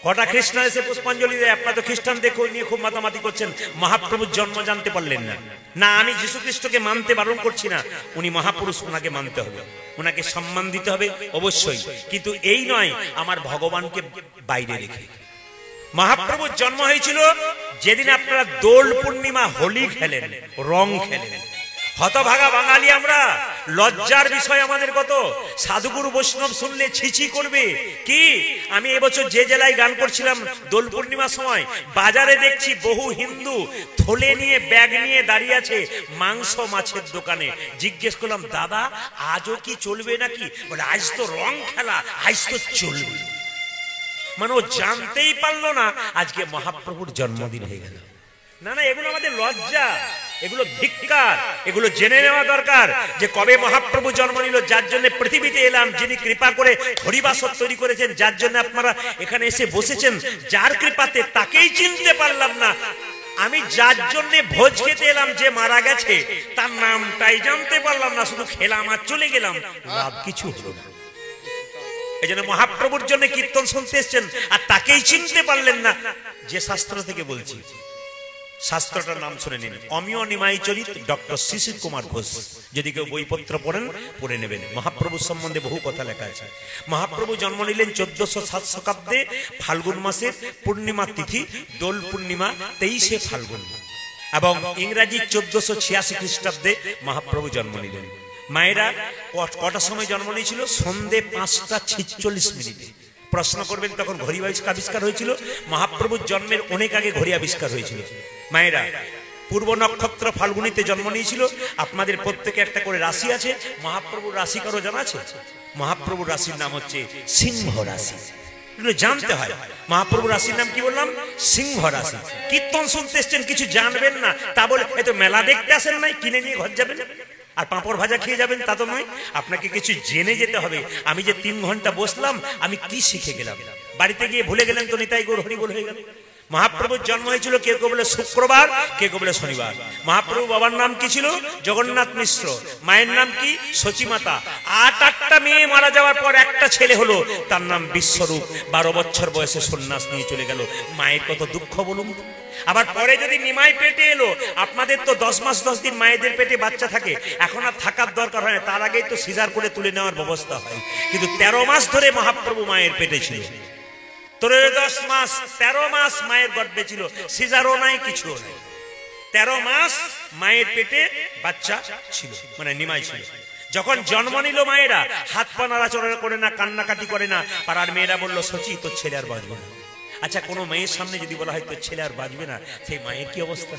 কটা খ্রিস্টান এসে পুষ্পাঞ্জলি দেয়? আপনারা তো খ্রিস্টানদের নিয়ে খুব মাতামাতি করছেন, মহাপ্রভুর জন্ম জানতে পারলেন না। না, আমি যীশু খ্রিস্টকে মানতে বারণ করছি না, উনি মহাপুরুষ, ওনাকে মানতে হবে, ওনাকে সম্মান দিতে হবে অবশ্যই, কিন্তু এই নয় আমার ভগবানকে বাইরে রেখে। মহাপ্রভুর জন্ম হয়েছিল যেদিন আপনারা দোল পূর্ণিমা, হোলি খেলেন, রং খেলেন। হতভাগা বাঙালি আমরা, লজ্জার বিষয় আমাদের কত। সাধুগুরু বৈষ্ণব শুনলে ছিছি করবে। কি, আমি এবছর যে জেলায় গান করছিলাম দোল পূর্ণিমার সময়, বাজারে দেখছি বহু হিন্দু থলে নিয়ে, ব্যাগ নিয়ে দাঁড়িয়ে আছে মাংস মাছের দোকানে। জিজ্ঞেস করলাম, দাদা আজও কি চলবে নাকি? বলে আজ তো রং খেলা, আজ তো চলবে। মানে ও জানতেই পারলো না আজকে মহাপ্রভুর জন্মদিন হয়ে গেল। না না, এগুলো আমাদের লজ্জা, এগুলো ধিক্কার, এগুলো জেনে নেওয়া দরকার যে কবে মহাপ্রভু জন্ম নিল, যার জন্য পৃথিবীতে এলাম, যিনি কৃপা করে হরিবাসর তৈরি করেছেন, যার জন্য আপনারা এখানে এসে বসেছেন, যার কৃপাতে তাকেই চিনতে পারলাম না। আমি যার জন্য ভোজ খেতে এলাম, যে মারা গেছে, তার নামটাই জানতে পারলাম না, শুধু খেলাম আর চলে গেলাম, লাভ কিছু হলো না। এই জন্য মহাপ্রভুর জন্য কীর্তন শুনতে এসছেন আর তাকেই চিনতে পারলেন না। যে শাস্ত্র থেকে বলছি, শাস্ত্রটার নাম শুনে নিন, অমিয় নিমাই চরিত, ডক্টর শিশির কুমার ঘোষ। যদি কেউ বইপত্র পড়েন, পড়ে নেবেন। মহাপ্রভুর সম্বন্ধে বহু কথা লেখা আছে। মহাপ্রভু জন্ম নিলেন 1407 শতাব্দে ফাল্গুন মাসের পূর্ণিমা তিথি, দোল পূর্ণিমা 23শে ফাল্গুন, এবং ইংরাজি 1486 খ্রিস্টাব্দে মহাপ্রভু জন্ম নিলেন। মায়েরা কটার সময় জন্ম নিয়েছিল? সন্ধে 5:46। প্রশ্ন করবেন, তখন ঘড়ি আবিষ্কার হয়েছিল? মহাপ্রভুর জন্মের অনেক আগে ঘড়ি আবিষ্কার হয়েছিল। মায়েরা, পূর্ব নক্ষত্র ফাল্গুনিতে জন্ম নিয়েছিল। আপনাদের প্রত্যেকে একটা করে রাশি আছে। মহাপ্রভুর রাশি কারো জানা আছে? মহাপ্রভুর রাশির নাম হচ্ছে সিংহ রাশি। এগুলো জানতে হয়। মহাপ্রভুর রাশির নাম কি বললাম? সিংহ রাশি। কীর্তন শুনতে এসছেন, কিছু জানবেন না তা বলে এত মেলা দেখতে আসেন নাই, কিনে নিয়ে ঘর যাবেন আর পাঁপড় ভাজা খেয়ে যাবেন, তা তো নয়। আপনাকে কিছু জেনে যেতে হবে। আমি যে 3 ঘন্টা বসলাম, আমি কি শিখে গেলাম? বাড়িতে গিয়ে ভুলে গেলেন তো নিতাই গৌর হরিবোল হয়ে গেল। মহাপ্রভুর জন্ম হয়েছিল কেউ কেউ বলে শুক্রবার, কেউ কেউ বলে শনিবার। মহাপ্রভু বাবার নাম কি ছিল? জগন্নাথ মিশ্র। মায়ের নাম কি? সচিমাতা। 8টা মেয়ে মারা যাওয়ার পর একটা ছেলে হলো, তার নাম বিশ্বরূপ। 12 বছর বয়সে সন্ন্যাস নিয়ে চলে গেল। মায়ের কত দুঃখ বলুন। আবার পরে যদি নিমাই পেটে এলো, আপনাদের তো 10 মাস 10 দিন মায়েদের পেটে বাচ্চা থাকে, এখন আর থাকার দরকার হয় না, তার আগেই তো সিজার করে তুলে নেওয়ার ব্যবস্থা হয়। কিন্তু 13 মাস ধরে মহাপ্রভু মায়ের পেটে ছিল। 13 মাস 13 মাস মায়ের গর্ভে ছিল, সিজারও নাই, কিছু নাই। 13 মাস মায়ের পেটে বাচ্চা ছিল, মানে নিমাই ছিল। যখন জন্ম নিল মায়েরা হাত পা নাড়াচড়া করে না, কান্নাকাটি করে না। পাড়ার মেয়েরা বললো, সচি তোর ছেলে আর বাঁচবে না। আচ্ছা, কোনো মেয়ের সামনে যদি বলা হয় তোর ছেলে আর বাঁচবে না, সেই মায়ের কি অবস্থা?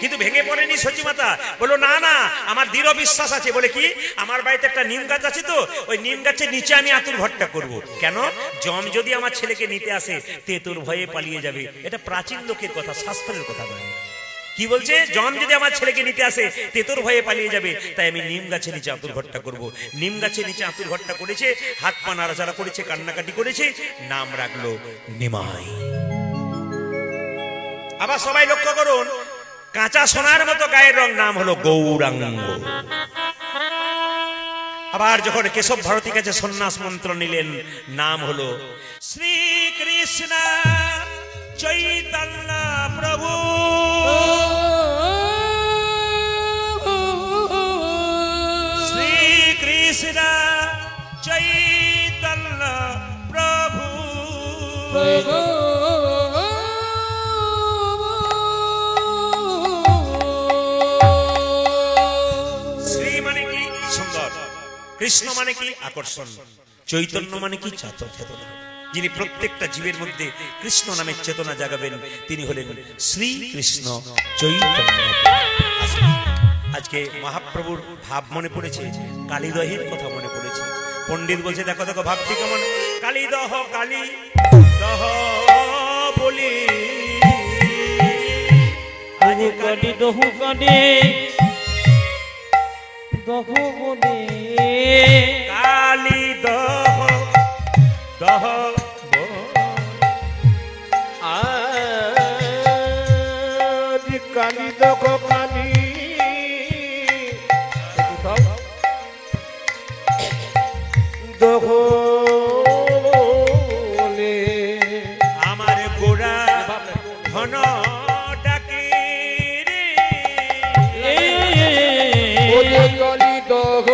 কিন্তু ভেঙে পড়েনি সচিমাতা, বললো না না আমার দৃঢ় বিশ্বাস আছে। বলে কি, আমার বাড়িতে একটা নিম গাছ আছে, তো ওই নিম গাছের নিচে আমি আতুর ঘরটা করব। কেন, যম যদি আমার ছেলেকে নিতে আসে তেতুর ভয়ে পালিয়ে যাবে। এটা প্রাচীন লোকের কথা, শাস্ত্রের কথা নয়। কি বলছে, যম যদি আমার ছেলেকে নিতে আসে তেতুর ভয়ে পালিয়ে যাবে, তাই আমি নিম গাছের নিচে আতুর ঘরটা করব। নিম গাছের নিচে আতুর ঘরটা করেছে, হাত পা নাড়াচাড়া করেছে, কান্নাকাটি করেছে, নাম রাখলো নিমাই। আবার সবাই লক্ষ্য করুন, কাঁচা সোনার মতো গায়ের রং, নাম হলো গৌরাঙ্গ। আবার যখন কেশব ভারতীর কাছে সন্ন্যাস মন্ত্র নিলেন, নাম হলো শ্রীকৃষ্ণ চৈতন্য প্রভু। শ্রীকৃষ্ণ চৈতন্য প্রভু। শ্রী মানে কি সুন্দর, কৃষ্ণ মানে কি আকর্ষণ, চৈতন্য মানে কি চেতনা। যিনি প্রত্যেকটা জীবের মধ্যে কৃষ্ণ নামের চেতনা জাগাবেন, তিনি হলেন শ্রী কৃষ্ণ চৈতন্য। আজকে মহাপ্রভুর ভাব মনে পড়েছে, কালীদহের কথা মনে পড়েছে। পণ্ডিত বলছে, দেখো দেখো ভাবটি কেমন, কালীদহ কালী দহ বলি, কাটি দহু কাটে দহু বলে, কালী দহ দহ আজ কালী দেখো কালী দেখো বলে, আমার গোড়া ঘন ডাকে রে। কালী দহ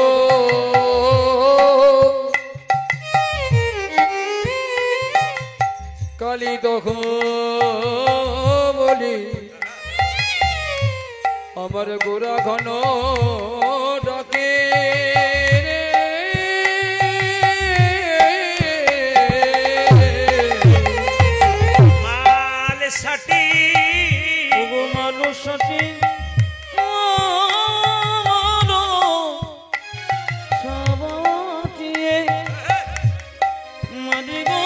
কালী দহ বলি, আমার গোরা ঘন ডাকে রে। মাল সাটি ওগো মানুষ সাথে সাবাটিয়ে মারি গো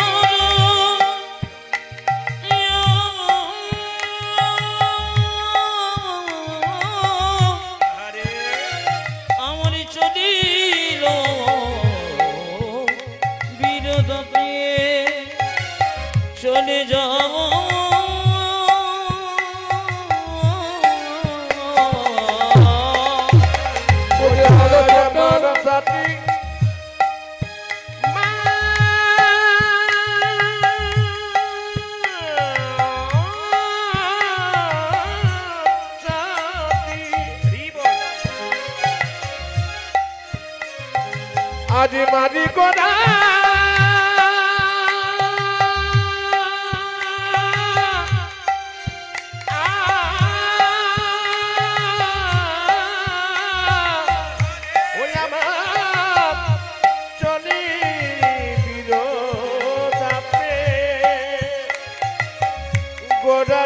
আমার চলিল বিরোধ পেয়ে চলে যাব। আজ মারি কোনা ওই আমার চলি বিরোধাপে গোড়া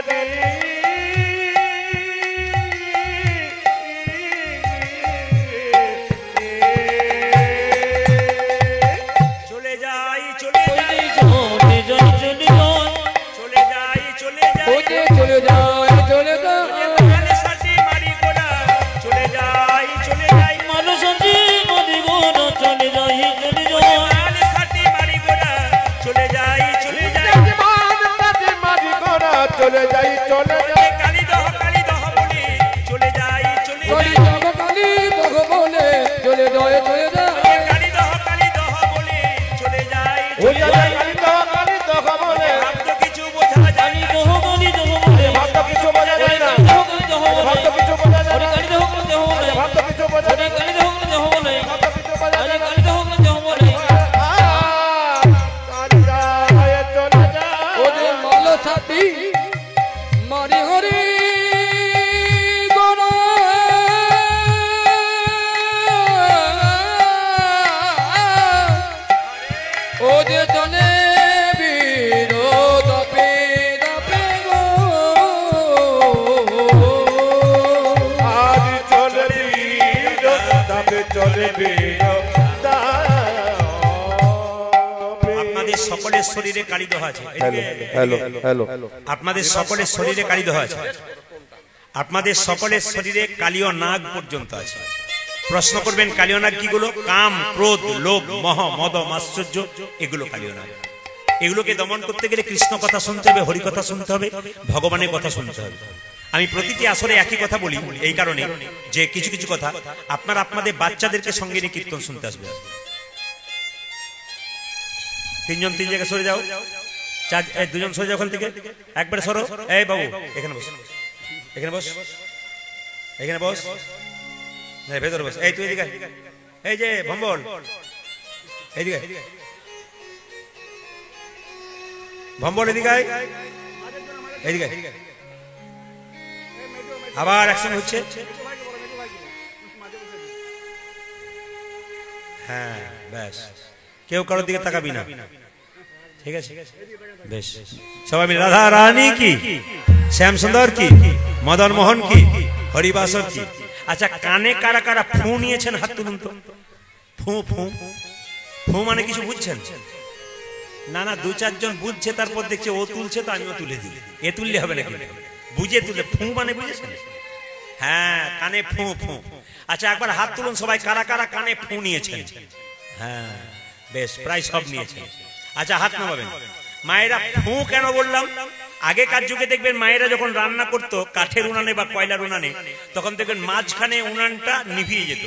চলে যাই চলে যাই কালী দহ বলে চলে যাই চলে যাই, কালী দহ বলে চলে যায় চলে যায়, কালী দহ বলে চলে যাই ওই চলে যাই। কালী দহ বলে ভাব তো কিছু বোঝা যায় না, ভাব তো কিছু বোঝা যায় না, ভাব তো কিছু বোঝা যায় না, ভাব তো কিছু বোঝা যায় না, ভাব তো কিছু বোঝা যায় না। ওদের মাল সাথী মারি হরি গোরা ওদের চলে বিরোধ পে গো আপনাদের সকলের শরীরে কালী দোহা আছে। আপনাদের সকলের শরীরে কালী দোহা আছে। আপনাদের সকলের শরীরে কালীয় নাগ পর্যন্ত আছে। প্রশ্ন করবেন কালীয় নাগ কি গুলো? কাম, ক্রোধ, লোভ, মোহ, মদ, মাশ্চর্য, এগুলো কালীয় নাগ। এগুলোকে দমন করতে গেলে কৃষ্ণ কথা শুনতে হবে, হরি কথা শুনতে হবে, ভগবানের কথা শুনতে হবে। আমি প্রতিটি আসরে একই কথা বলি এই কারণে যে কিছু কিছু কথা আপনারা আপনাদের বাচ্চাদেরকে সঙ্গে নিয়ে কীর্তন শুনতে আসবেন। তিনজন তিন জায়গায় সরে যাও, দুজন সরে যাও ওখান থেকে, একবারে সরো। এই বাবু এখানে বস, এখানে বস, এখানে বস, ভেতরে বস। এই তুই এদিকে, এই যে ভম্বল এইদিকে, ভম্বল এদিকে, এইদিকে। আবার একসঙ্গে হচ্ছে। হ্যাঁ ব্যাস, কেউ কারোর দিকে তাকাবি না, ঠিক আছে? বেশ, সবাই মিলে রাধা রানী কি, শ্যাম সুন্দর কি, মদন মোহন কি, হরিবাসর কি। আচ্ছা, কানে কারা কারা ফু নিয়েছেন হাত তুলুন তো। ফু ফু ফু মানে কিছু বুঝছেন? না না, দু চারজন বুঝছে, তারপর দেখছে ও তুলছে তো আমিও তুলে দিই। এ তুললে হবে নাকি? বুঝে তুলে। ফু মানে বুঝেছেন? হ্যাঁ, কানে ফু ফু। আচ্ছা, একবার হাত তুলুন সবাই, কারা কারা কানে ফু নিয়েছেন? হ্যাঁ বেশ, প্রায় সব নিয়েছেন। আচ্ছা, হাত নামাবেন। মায়েরা ফু কেন বললাম? আগেকার যুগে দেখবেন মায়েরা যখন রান্না করতো কাঠের উনানে বা কয়লার উনানে, তখন দেখবেন মাঝখানে উনানটা নিভিয়ে যেত।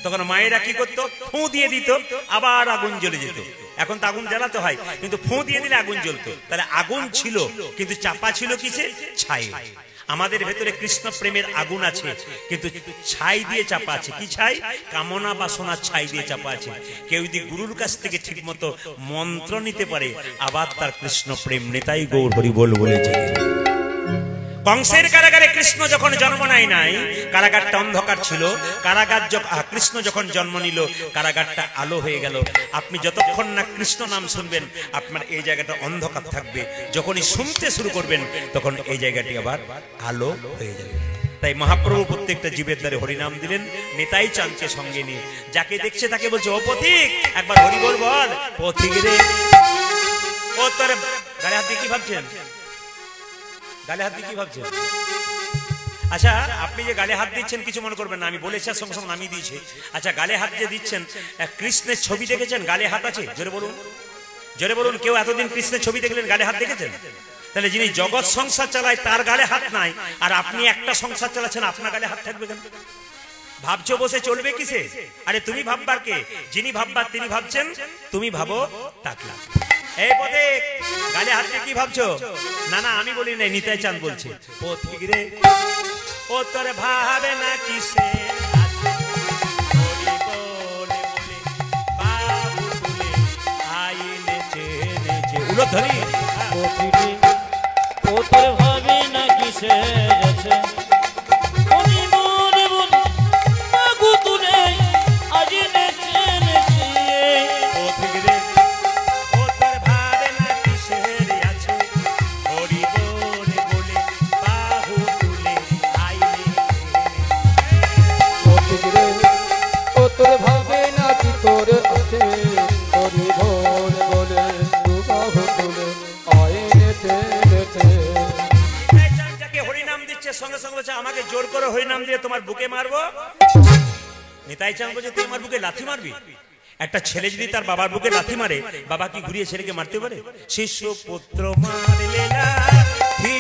তখন মায়েরা কি করতো? ফু দিয়ে দিত, আবার আগুন জ্বলে যেত। এখন তো আগুন জ্বালাতে হয়, কিন্তু ফু দিয়ে দিলে আগুন জ্বলতো। তাহলে আগুন ছিল, কিন্তু চাপা ছিল কিসে? ছাই। আমাদের ভেতরে কৃষ্ণ প্রেমের আগুন আছে, কিন্তু ছাই দিয়ে চাপা আছে। কি ছাই? কামনা বাসনার ছাই দিয়ে চাপা আছে। কেউ যদি গুরুর কাছ থেকে ঠিক মতো মন্ত্র নিতে পারে, আবার তার কৃষ্ণ প্রেম নেতাই গৌর হরি বল বলে জেগে। কংসের কারাগারে কৃষ্ণ যখন জন্ম নেয় নাই, কারাগারটা অন্ধকার ছিল। কারাগার কৃষ্ণ যখন জন্ম নিল, কারাগারটা আলো হয়ে গেল। আপনি যতক্ষণ না কৃষ্ণ নাম শুনবেন, আপনার এই জায়গাটা অন্ধকার থাকবে। যখনই শুনতে শুরু করবেন, তখন এই জায়গাটি আবার আলো হয়ে যাবে। তাই মহাপ্রভু প্রত্যেকটা জীবের দ্বারে হরিনাম দিলেন, নেতাই চাঁদকে সঙ্গে নিয়ে। যাকে দেখছে তাকে বলছে, ও পথিক, একবার হরি বল বল। পথিক রে, ও তোর গায়ে হাত দিয়ে কি ভাবছেন? গালে হাত দিয়ে কি ভাবছেন? আচ্ছা, আপনি যে গালে হাত দিচ্ছেন কিছু মনে করবেন না, আমি বলেছি সঙ্গে সঙ্গে নামিয়ে দিয়েছি। আচ্ছা, গালে হাত যে দিচ্ছেন, কৃষ্ণের ছবি দেখেছেন? গালে হাত আছে? জোরে বলুন, জোরে বলুন। কেউ এতদিন কৃষ্ণের ছবি দেখলেন, গালে হাত দেখেছেন? তাহলে যিনি জগৎ সংসার চালায় তার গালে হাত নাই, আর আপনি একটা সংসার চালাচ্ছেন, আপনার গালে হাত থাকবে কেন? ভাবছো বসে চলবে কিসে? আরে তুমি ভাববার কে? যিনি ভাববার তিনি ভাবছেন, তুমি ভাবো তাকে। এই পথে গালে হাত দিয়ে কি ভাবছো? না না, আমি বলি নাই, নিতাই চাঁদ বলছে। পথিক রে, ও তোর ভাবে না কিসে, উলধরি। ও তোর ভাবে না কিসে আছে, সঙ্গে সঙ্গে বলছে, আমাকে জোর করে হরিনাম দিয়ে তোমার বুকে মারবো। নিতাই চাঁদ বলছে, তুই আমার বুকে লাথি মারবি? একটা ছেলে যদি তার বাবার বুকে লাথি মারে, বাবা কি ঘুরিয়ে ছেলেকে মারতে পারে? শিষ্য পুত্র মারলে লাথি,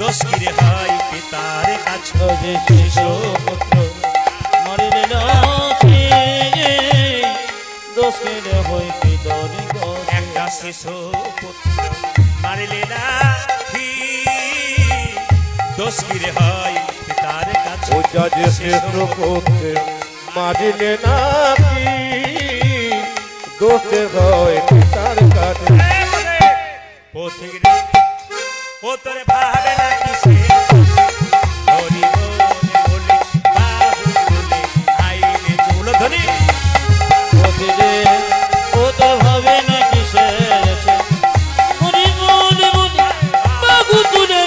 দোষ কি রে হয় পিতার কাছে? শিষ্য পুত্র মারলে লাথি, দোষ কি রে হয় পিতার কাছে? একটা শিশু পুত্র মারলে লাথি, দোষ কি রে হয় পিতার কাছে? ও যাজে শ্রেষ্ঠ পুত্র মারিলে নাকি, দোষ হয় পিতার কাছে। পথিক রে, ও তোর ভাবে না কিসে, হরি বলে বলে বাহু তুলে আইলে চুলধরি। পথিক রে, ও তোর ভাবে না কিসে আছে, হরি বলে বলে বাহু তুলে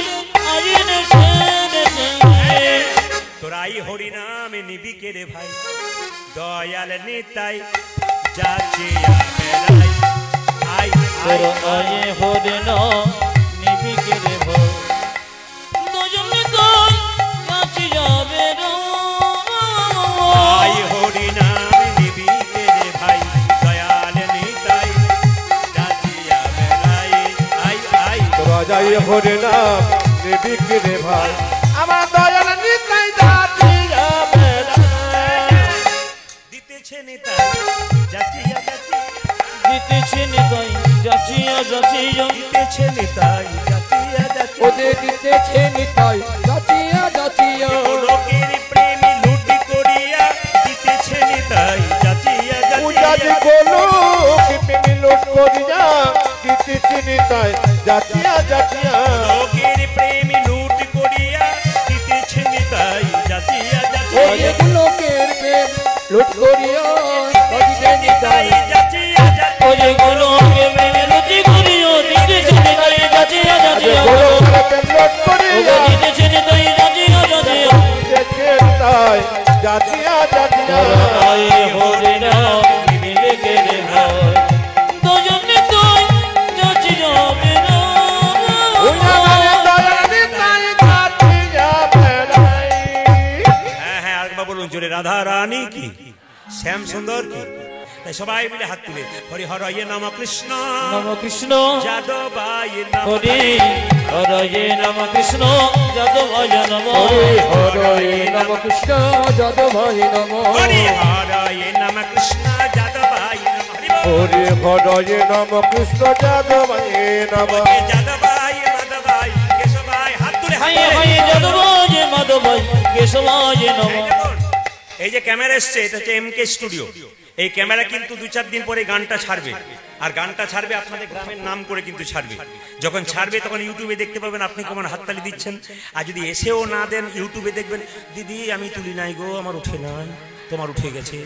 আইলে। তোরাই হরি নামে নিবি কে রে ভাই? দয়াল নিতাই যাচিয়া বেড়াই আই তোর আয়ে হরে না নিবিকে রে ভাই দুজনে তাই যাচ্ছি যাবে আই হরি নাম নিবিকে রে ভাই দয়াল নিতাই যাচিয়া বেড়াই আই আই রাজাই হরে নাম নিবিকে রে ভাই আমার দয়াল নিতাই যাচিয়া বেড়াই দিতেছে নিতাই যাচিয়া যাচিয়া দিতেছে নিতাই যাচ্ছিয়া যাচ্ছিয়া দিতেছে নিতাই যাচিয়া যাচিয়া ওদে দিতেছে নিতাই যাচিয়া যাচিয়া লোকের প্রেমী লুটি করিয়া দিতেছে নিতাই যাচিয়া উজাজি যাচিয়া গোলো কি প্রেমী লোট করিয়া দিতেছে নিতাই যাচিয়া যাচিয়া লোকের প্রেমী লুট করিয়া দিতেছে নিতাই যাচিয়া ওদে যাচিয়া লোকের প্রেম লুট করিয়া দিতে নিতাই যাচিয়া যাচিয়া ওরে গোলকে মেরে লুটি করিও দিতেছে নিতাই যাচ্ছিয়া যাচ্ছিয়া গোলো প্রেম লোট করিয়া ওরে দিতেছে নিতাই যাচ্ছিয়া যাচ্ছিয়া দিতেছে নিতাই যাচিয়া যাচিয়া তোর আয়ে হরে না নিবিকে রে ভাই দুজনে তাই যাচ্ছি যাবে না উজাজি দয়াল নিতাই যাচিয়া বেড়াই হ্যাঁ হ্যাঁ আরেকবার বলুন জোরে রাধা রানী কি শ্যাম সুন্দর কি তাই সবাই মিলে হাত তুলে হরি হর ইয়ে নম কৃষ্ণ নম কৃষ্ণ যাদবায় নম হরে হরে নম কৃষ্ণ যাদবায় নম হরে হরে নম কৃষ্ণ যাদবায় নম হরি হর ইয়ে নম কৃষ্ণ যাদবায় নম হরি বল। হরে হরে নম কৃষ্ণ যাদবায় নম হরে যাদবায় মাধবায় কেশবায় হাত তুলে হাত হায় তুলে। হায় যাদবায় মাধবায় কেশবায় নম এই দেখুন, এই যে ক্যামেরা এসছে এটা হচ্ছে এমকে স্টুডিও। এই ক্যামেরা কিন্তু 2-4 দিন পরে গানটা ছাড়বে, আর গানটা ছাড়বে আপনাদের গ্রামের নাম করে কিন্তু ছাড়বে। যখন ছাড়বে তখন ইউটিউবে দেখতে পাবেন আপনি কেমন হাততালি দিচ্ছেন। আর যদি এসেও না দেন ইউটিউবে দেখবেন দিদি আমি তুলি নাই গো, আমার উঠে নাই, তোমার উঠে গেছে।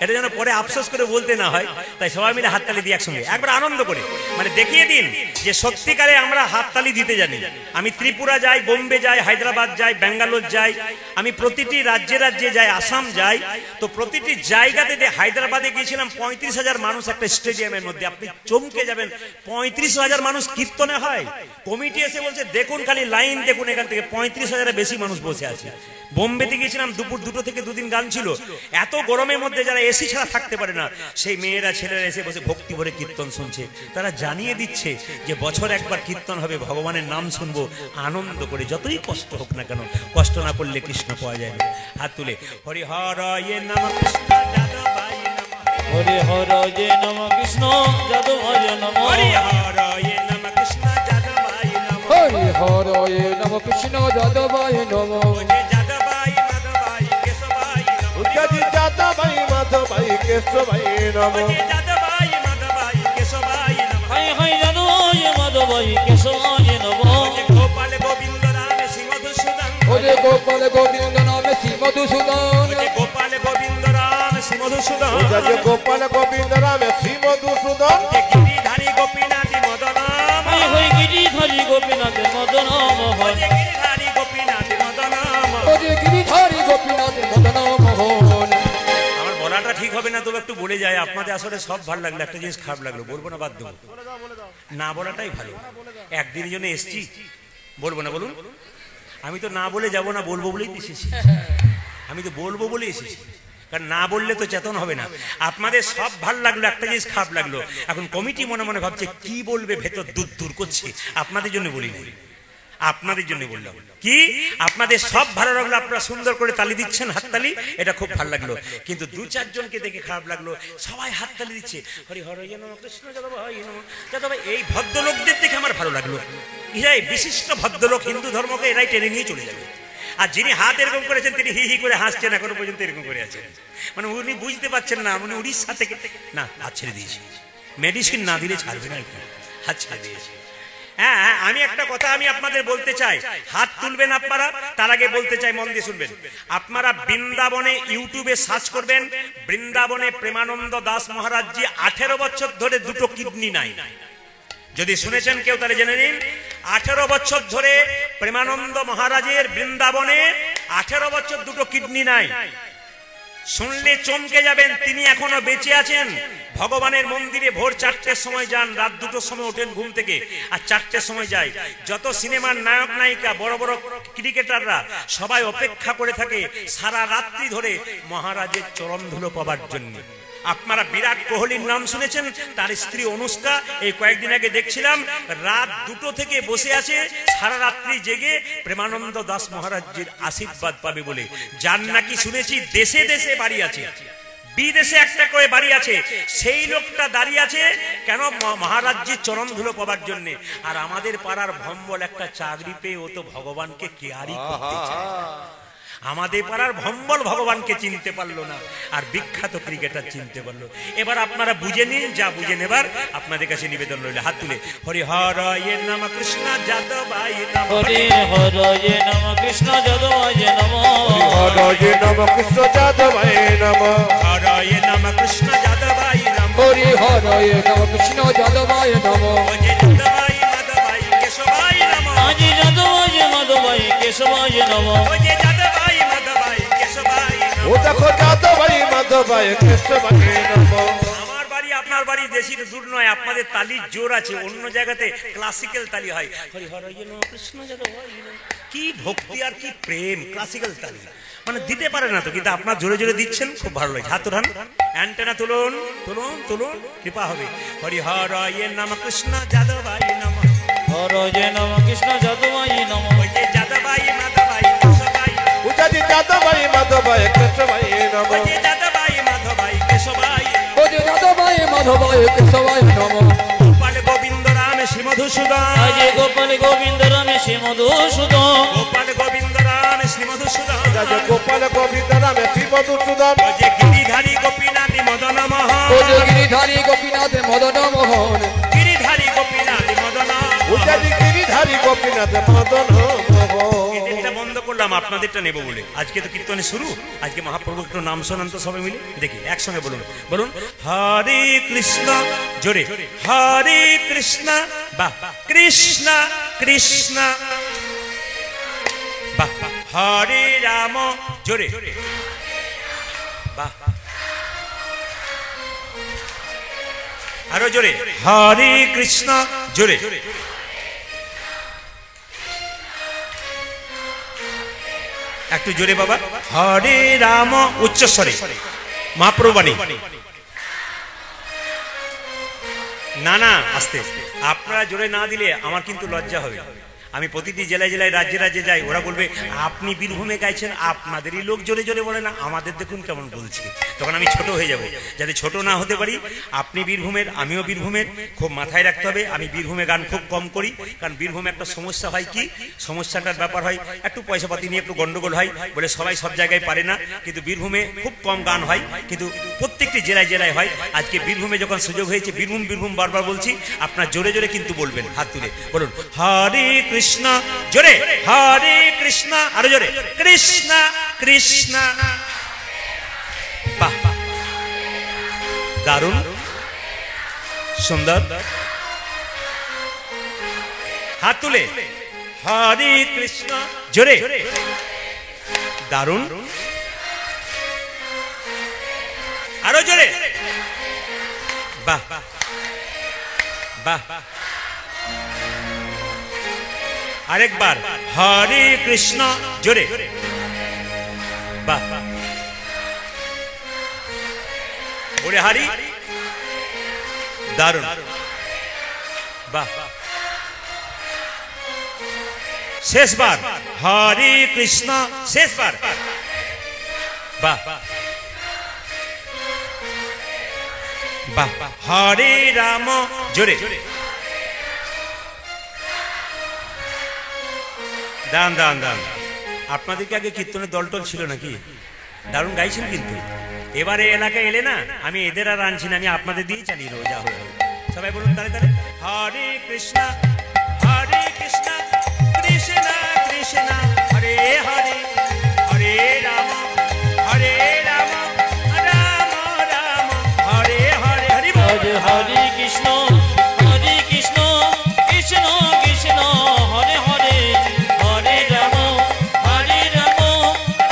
এটা যেন পরে আফসোস করে বলতে না হয়, তাই সবাই মিলে হাততালি দিয়ে একসঙ্গে একবার আনন্দ করে মানে দেখিয়ে দিন যে সত্যিকারে আমরা হাততালি দিতে জানি। আমি ত্রিপুরা যাই, বোম্বে যাই, হায়দ্রাবাদ যাই, ব্যাঙ্গালোর যাই, আমি প্রতিটি রাজ্যে রাজ্যে যাই, আসাম যাই, তো প্রতিটি জায়গাতে হায়দ্রাবাদে গিয়েছিলাম 35,000 মানুষ একটা স্টেডিয়ামের মধ্যে, আপনি চমকে যাবেন। 35,000 মানুষ কীর্তনে হয়। কমিটি এসে বলছে দেখুন খালি লাইন দেখুন, এখান থেকে 35,000-এর বেশি মানুষ বসে আছে। বোম্বেতে গিয়েছিলাম দুপুর 2টো থেকে 2 দিন গান ছিল। এত গরমের মধ্যে যারা এসি ছাড়া থাকতে পারে না, সেই মেয়েরা ছেলেরা এসে বসে ভক্তি ভরে কীর্তন শুনছে। তারা জানিয়ে দিচ্ছে যে বছর একবার কীর্তন হবে, ভগবানের নাম শুনবো আনন্দ করে, যতই কষ্ট হোক না কেন, কষ্ট না করলে কৃষ্ণ পাওয়া যায় না। হাত তুলে হরি হর ইয়ে নম কৃষ্ণ যাদবায় নম হরে হরে নম কৃষ্ণ যাদবায় নম হরি হর ইয়ে নম কৃষ্ণ যাদবায় নম হরে হরে নম কৃষ্ণ যাদবায় নম ওরে যাদবায় মাধবায় কেশবায় নম উজাজি যাদবায় মাধবায় কেশবায় নম ওরে যাদবায় মাধবায় কেশবায় নম হায় হায় যাদবায় মাধবায় কেশবায় নম ওরে গোপাল গোবিন্দ রাম সিংহ মধুসূদন ওরে গোপাল গোবিন্দ নামে শ্রী মধুসূদন ওরে গোপাল গোবিন্দ রাম সিংহ মধুসূদন উজাজি গোপাল গোবিন্দ রামে শ্রী মধুসূদন ওরে গিরিধারী গোপীনাথী মদনাম হায় হায় গিরিধারী গোপীনাথ মদনাম হয় ওরে গিরিধারী গোপীনাথী মদনাম। ওরে গিরিধারী গোপীনাথ মদন মোহন আমার বলাটা ঠিক হবে না, তবে একটু বলে যায়। আপনাদের আসলে সব ভালো লাগলো, একটা জিনিস খারাপ লাগলো, বলবো না বাদ দেবো, না বলাটাই ভালো। একদিনের জন্য এসছি, বলবো না বলুন। আমি তো না বলে যাব না, বলবো বলেই তো এসেছি। আমি তো বলবো বলে এসেছি, কারণ না বললে তো চেতন হবে না। আপনাদের সব ভালো লাগলো, একটা জিনিস খারাপ লাগলো। এখন কমিটি মনে মনে ভাবছে কি বলবে, ভেতর দূর দূর করছে। আপনাদের জন্য বলি না, আপনাদের জন্য বললাম কি আপনাদের সব ভালো লাগলো, আপনারা সুন্দর করে তালি দিচ্ছেন, হাততালি, এটা খুব ভালো লাগলো। কিন্তু 2-4 জনকে দেখে খারাপ লাগলো, সবাই হাততালি দিচ্ছে হরি হর ইয়ে নম কৃষ্ণ যাদবায় নম যাদবায়। এই ভদ্রলোকদের দেখে আমার ভালো লাগলো। এরাই বিশিষ্ট ভদ্রলোক, হিন্দু ধর্মকে এরাই টেনে নিয়ে চলে যাবে। আর যিনি হাত এরকম করেছেন তিনি হি হি করে হাসছেন, এখনো পর্যন্ত এরকম করে আছেন, মানে উনি বুঝতে পারছেন না, উনি উড়িষ্যা থেকে না, হাত ছেড়ে দিয়েছি, মেডিসিন না দিলে ছাড়বে না, হাত ছেড়ে দিয়েছি। হ্যাঁ হ্যাঁ, আমি একটা কথা আমি আপনাদের বলতে চাই, হাত তুলবেন আপনারা, তার আগে বলতে চাই, মন দিয়ে শুনবেন। আপনারা বৃন্দাবনে ইউটিউবে সার্চ করবেন, বৃন্দাবনে প্রেমানন্দ দাস মহারাজজি 18 বছর ধরে 2টো কিডনি নাই। যদি শুনেছেন কেউ তাহলে জেনে নিন, 18 বছর ধরে প্রেমানন্দ মহারাজের বৃন্দাবনে 18 বছর 2টো কিডনি নাই। শুনলে চমকে যাবেন, তিনি এখনো বেঁচে আছেন। ভগবানের মন্দিরে ভোর 4টের সময় যান, রাত 2টোর সময় ওঠেন ঘুম থেকে, আর 4টের সময় যায়। যত সিনেমার নায়ক নায়িকা, বড় বড় ক্রিকেটাররা সবাই অপেক্ষা করে থাকে সারা রাত্রি ধরে মহারাজের চরণ ধুলো পাবার জন্য। আপনারা বিরাট কোহলির নাম শুনেছেন, তার স্ত্রী অনুষ্কা এই কয়েকদিন আগে দেখছিলাম রাত 2টো থেকে বসে আছে সারা রাত্রি জেগে প্রেমানন্দ দাস মহারাজজির আশীর্বাদ পাবে বলে। যার নাকি শুনেছি দেশে দেশে বাড়ি আছে, বিদেশে একটা করে বাড়ি আছে, সেই লোকটা দাঁড়িয়ে আছে কেন? মহারাজজির চরণ ধুলো পাবার জন্য। আর আমাদের পাড়ার ভম্বল একটা চাকরি পেয়ে ও তো ভগবানকে কেয়ারি করতে চায়। আমাদের পাড়ার ভম্বল ভগবানকে চিনতে পারলো না, আর বিখ্যাত ক্রিকেটার চিনতে পারলো। এবার আপনারা বুঝে নিন, যা বুঝে নেবার আপনাদের কাছে নিবেদন রইল। হাত তুলে হরি হরয়ে নম কৃষ্ণ যাদবায় নম, হরে হরয়ে নম কৃষ্ণ যাদবায় নম, হরয়ে নম কৃষ্ণ যাদবায় নম, হরয়ে নম কৃষ্ণ যাদবায় নম, হরি হরয়ে নম কৃষ্ণ যাদবায় নম, অজে যাদবায় মাধবায় কেশবায় নম, আজি যাদবায় মাধবায় কেশবায় নম, অজে যাদবায় মাধবায় কেশবায় নম। ও দেখো যাদবায় মাধবায় কেশবায় নম। আমার বাড়ি আপনার বাড়ি বেশি দূর নয়, আপনাদের তালির জোর আছে, অন্য জায়গাতে ক্লাসিক্যাল তালি হয়। হরি হরয়ে নম কৃষ্ণ যাদবায় নম। কি ভক্তি আর কি প্রেম, ক্লাসিক্যাল তালি মানে দিতে পারে না তো, কিন্তু আপনার জোরে জোরে দিচ্ছেন, খুব ভালো লাগে। হাত উঠান, অ্যান্টেনা তুলুন তুলুন তুলুন, কৃপা হবে। হরি হরয়ে নম কৃষ্ণ যাদবায় নম, হরয়ে নম কৃষ্ণ যাদবায় নম, অজে যাদবায় মাধবায় কেশবায়, উজাজি যাদবায় মাধবায় কেশবায় নম, অজে যাদবায় মাধবায় কেশবায়, হরি যাদবায় মাধবায় কেশবায় নম, গোপাল গোবিন্দ রাম শ্রী মধুসূদন, আজি গোপাল গোবিন্দ রামে শ্রী মধুসূদন, গোপাল গোবিন্দ রাম শ্রী মধুসূদন, রাজ গোপাল গোবিন্দ রামে শ্রী মধুসূদন, অজে গিরিধারী গোপীনাথী মদন মোহন, হরি গিরিধারী গোপীনাথ মদন মোহন, গিরিধারী গোপীনাথী মদন উজাজি গিরিধারী গোপীনাথ মদন মোহন। এটা বন্ধ করলাম, আপনাদেরটা নেব বলে। আজকে তো কীর্তনে শুরু, আজকে মহাপ্রভু একটু নাম শোনান তো সবাই মিলে দেখি, একসঙ্গে বলুন বলুন হরে কৃষ্ণ, জোরে হরে কৃষ্ণ, বাহ কৃষ্ণ কৃষ্ণ, বাহ হরে রাম, জোরে বাহ আরো জোরে হরে কৃষ্ণ, জোরে একটু জোরে বাবা, হরে রাম উচ্চস্বরে, মহাপ্রভু বাণী। না না আস্তে, আপনারা জোরে না দিলে আমার কিন্তু লজ্জা হবে। আমি প্রতিটি জেলায় জেলায় রাজ্যে রাজ্যে যাই, ওরা বলবে আপনি বীরভূমে গাইছেন, আপনাদেরই লোক জোরে জোরে বলে না, আমাদের দেখুন কেমন বলছে। তখন আমি ছোট হয়ে যাব, যাতে ছোট না হতে পারি। আপনি বীরভূমের, আমিও বীরভূমের, খুব মাথায় রাখতে হবে। আমি বীরভূমে গান খুব কম করি, কারণ বীরভূমে একটা সমস্যা হয়, কি সমস্যাটার ব্যাপার হয়, একটু পয়সা পাতি নিয়ে একটু গন্ডগোল হয় বলে সবাই সব জায়গায় পারে না, কিন্তু বীরভূমে খুব কম গান হয়, কিন্তু প্রত্যেকটি জেলায় জেলায় হয়। আজকে বীরভূমে যখন সুযোগ হয়েছে, বীরভূম বীরভূম বারবার বলছি, আপনার জোরে জোরে কিন্তু বলবেন, হাত তুলে বলুন হরে কৃষ্ণ, জোরে হরে কৃষ্ণ, আরো জোরে কৃষ্ণ কৃষ্ণ, বাহ দারুণ সুন্দর। হাত তুলে হরে কৃষ্ণ, জোরে দারুণ, আরো জোরে বাহ বাহ, আরেকবার হরে কৃষ্ণ, জোরে বাহ, ওরে হরি দারুণ বাহ, শেষবার হরে কৃষ্ণ, শেষবার বাহ বাহ, হরে রাম, জোরে দান দান দান। আপনাদেরকে আগে কীর্তনের দলটল ছিল নাকি? দারুণ গাইছেন কিন্তু। এবারে এলাকায় এলে না, আমি এদের আর আনছি না, আমি আপনাদের দিয়ে চালিয়ে দেবো, যা হবে। সবাই বলুন তাহলে তাহলে হরে কৃষ্ণ কৃষ্ণ কৃষ্ণ হরে হরে, হরে রাম রাম রাম হরে হরে, হরি বল। হরে হরে কৃষ্ণ কৃষ্ণ কৃষ্ণ হরে হরে, হরে রাম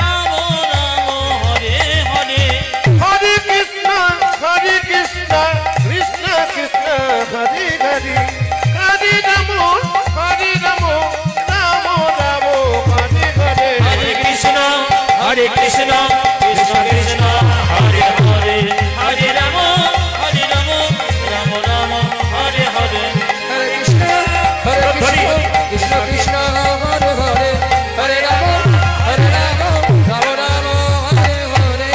রাম রাম হরে হরে। কৃষ্ণ কৃষ্ণ কৃষ্ণ হরে হরে হরে রাম রাম রাম হরে হরে হরে কৃষ্ণ কৃষ্ণ কৃষ্ণ হরে হরে হরে রাম রাম রাম হরে হরে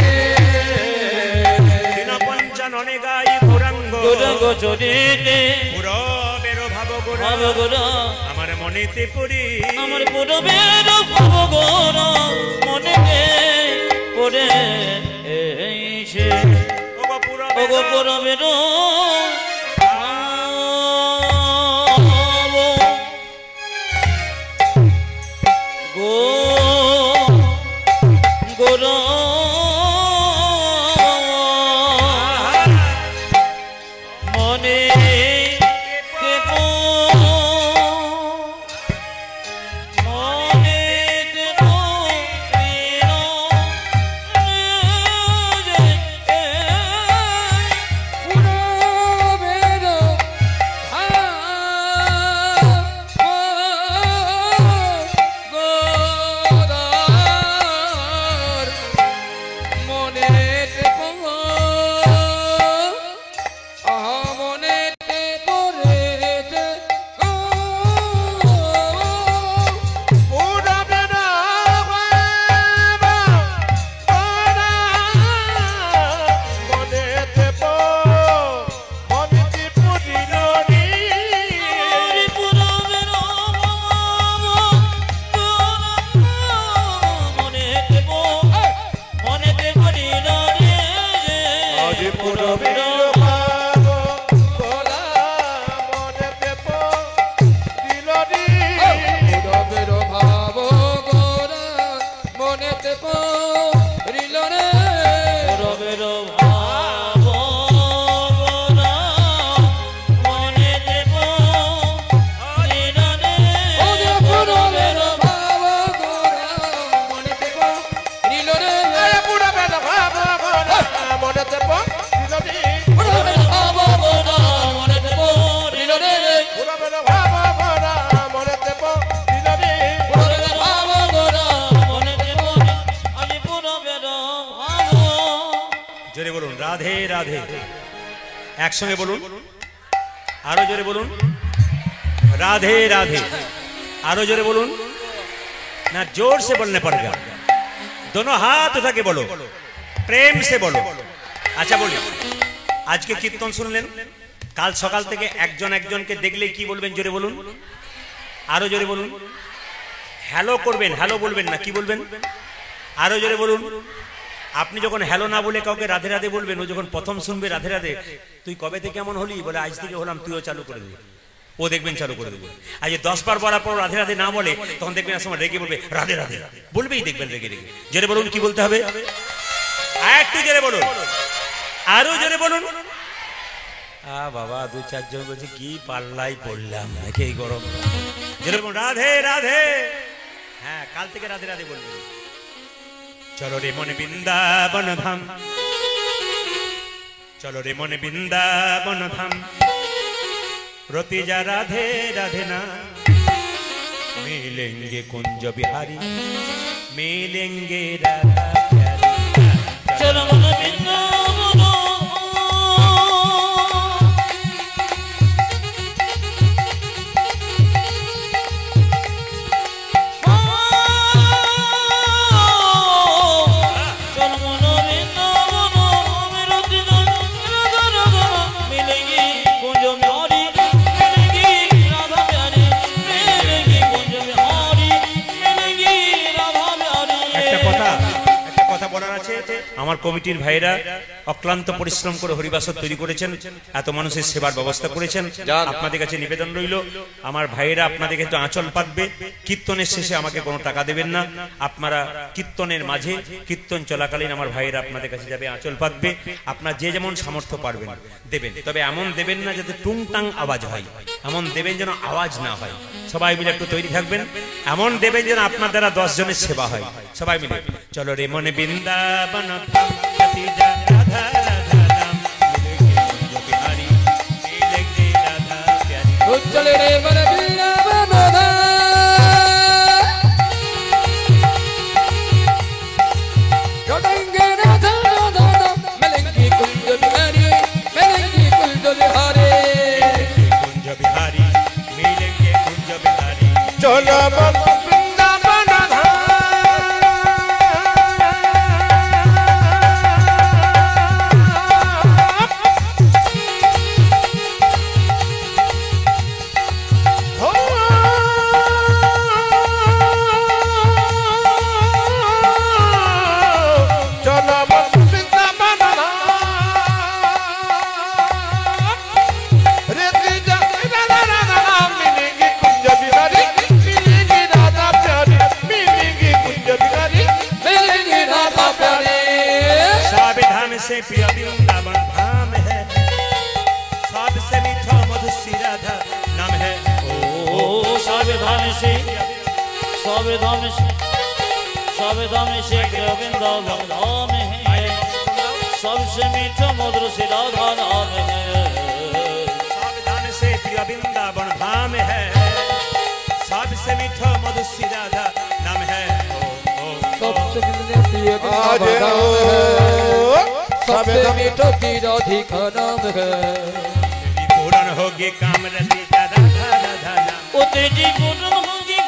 দিন পঞ্চাননে গাই গৌরাঙ্গ গৌরাঙ্গ চরিতে পুরবের ভাব ভাব গৌরাঙ্গ গোরা আমার মনেতে পড়ি আমার পূর্বের ভাব গোরা মনেতে পড়ে এসে ওগো পুরবের ওগো পূর্বের গোরা মনে পুরবের গোদার মনেতে মনেতে পড়েছে পুরবের মনেতে মনেতে পড়িল রে আজ পুরবের ভাব গোলা মনেতে পড়িল রে পুরবের ভাব গোরা মনেতে পড়িল রে ওরে পুরবের ভাব গোরা মনেতে পড়িল রে আরে পুরবের ভাব গোলা মনেতে পড়িল রে পুরবের ভাব গোরা মনেতে পড়িল রে পুরবের ভাব গোলা মনেতে পড়িল রে পুরবের ভাব গোরা জোরে বলুন রাধে রাধে একসঙ্গে বলুন আরো জোরে বলুন राधे राधे आरो जोरे बोलूं ना जोर से बोलने पड़ेगा दोनों हाथ उठा के बोलो प्रेम से बोलो अच्छा बोलिए आज के कीर्तन सुनलेन काल सकाल থেকে একজন একজনকে দেখলে কি বলবেন জোরে বলুন আরো জোরে বলুন হ্যালো করবেন হ্যালো বলবেন না কি বলবেন আরো জোরে বলুন আপনি যখন হ্যালো না বলে কাউকে রাধে রাধে বলবেন ও যখন প্রথম শুনবে রাধে রাধে তুই কবে থেকে কেমন হলি বলে আজ থেকে হলাম তুইও চালু করে দে ও দেখবেন চালু করে দেবে আজ 10 বার বলার পর রাধে রাধে না বলে তখন দেখবেন সময় রেগে বলবে রাধে রাধে বলবেই দেখবেন রেগে রেগে জোরে বলুন কি বলতে হবে একটু জোরে বলুন আরো জোরে বলুন বাবা দু চারজন বলছে কি পাল্লাই পড়লাম নাকি এই গরম জোরে বলুন রাধে রাধে হ্যাঁ কাল থেকে রাধে রাধে বলবেন চলো রে মনে বৃন্দাবন ধাম চলো রে মনে বৃন্দাবন ধাম रोती जा राधे राधे ना मिलेंगे कुंज बिहारी मिलेंगे राधा प्यारी चलो मन वृंदावन चलो मन वृंदावन मेरा दिल राधा राधा मिलेंगी कुंज बिहारी আমার কমিটির ভাইরা অক্লান্ত পরিশ্রম করে হরিবাসর তৈরি করেছেন এত মানুষের সেবার ব্যবস্থা করেছেন আপনাদের কাছে নিবেদন রইল আমার ভাইরা আপনাদেরকে তো আঁচল পাতবে কীর্তনের শেষে আমাকে কোনো টাকা দেবেন না আপনারা কীর্তনের মাঝে কীর্তন চলাকালীন আমার ভাইরা আপনাদের কাছে যাবে আঁচল পাতবে আপনারা যে যেমন সামর্থ্য পারবেন দেবেন তবে এমন দেবেন না যাতে টুংটাং আওয়াজ হয় এমন দেবেন যেন আওয়াজ না হয় সবাই মিলে একটু তৈরি থাকবেন এমন দেবেন যেন আপনার দ্বারা 10 জনের সেবা হয় সবাই মিলে চলো রে মনে বৃন্দাবন রাধা রাধা নাম বিহারী মিলেंगे राधा प्यारी চলে রে মনে বৃন্দাবন ধাম চলো বৃন্দাবন से प्रिय वृंदावन धाम है, सबसे मीठा मधुर श्री राधा नाम है। ओ सावधान से सावधान से सावधान से प्रिय वृंदावन धाम है, सबसे मीठा मधुर श्री राधा नाम है। सावधान से प्रिय वृंदावन धाम है, सबसे मीठा मधुर श्री राधा नाम है। सबसे मीठो की राधिका नाम है। पूर्ण होगी काम रति राधा राधा नाम। ओ तेजी पूर्ण होगी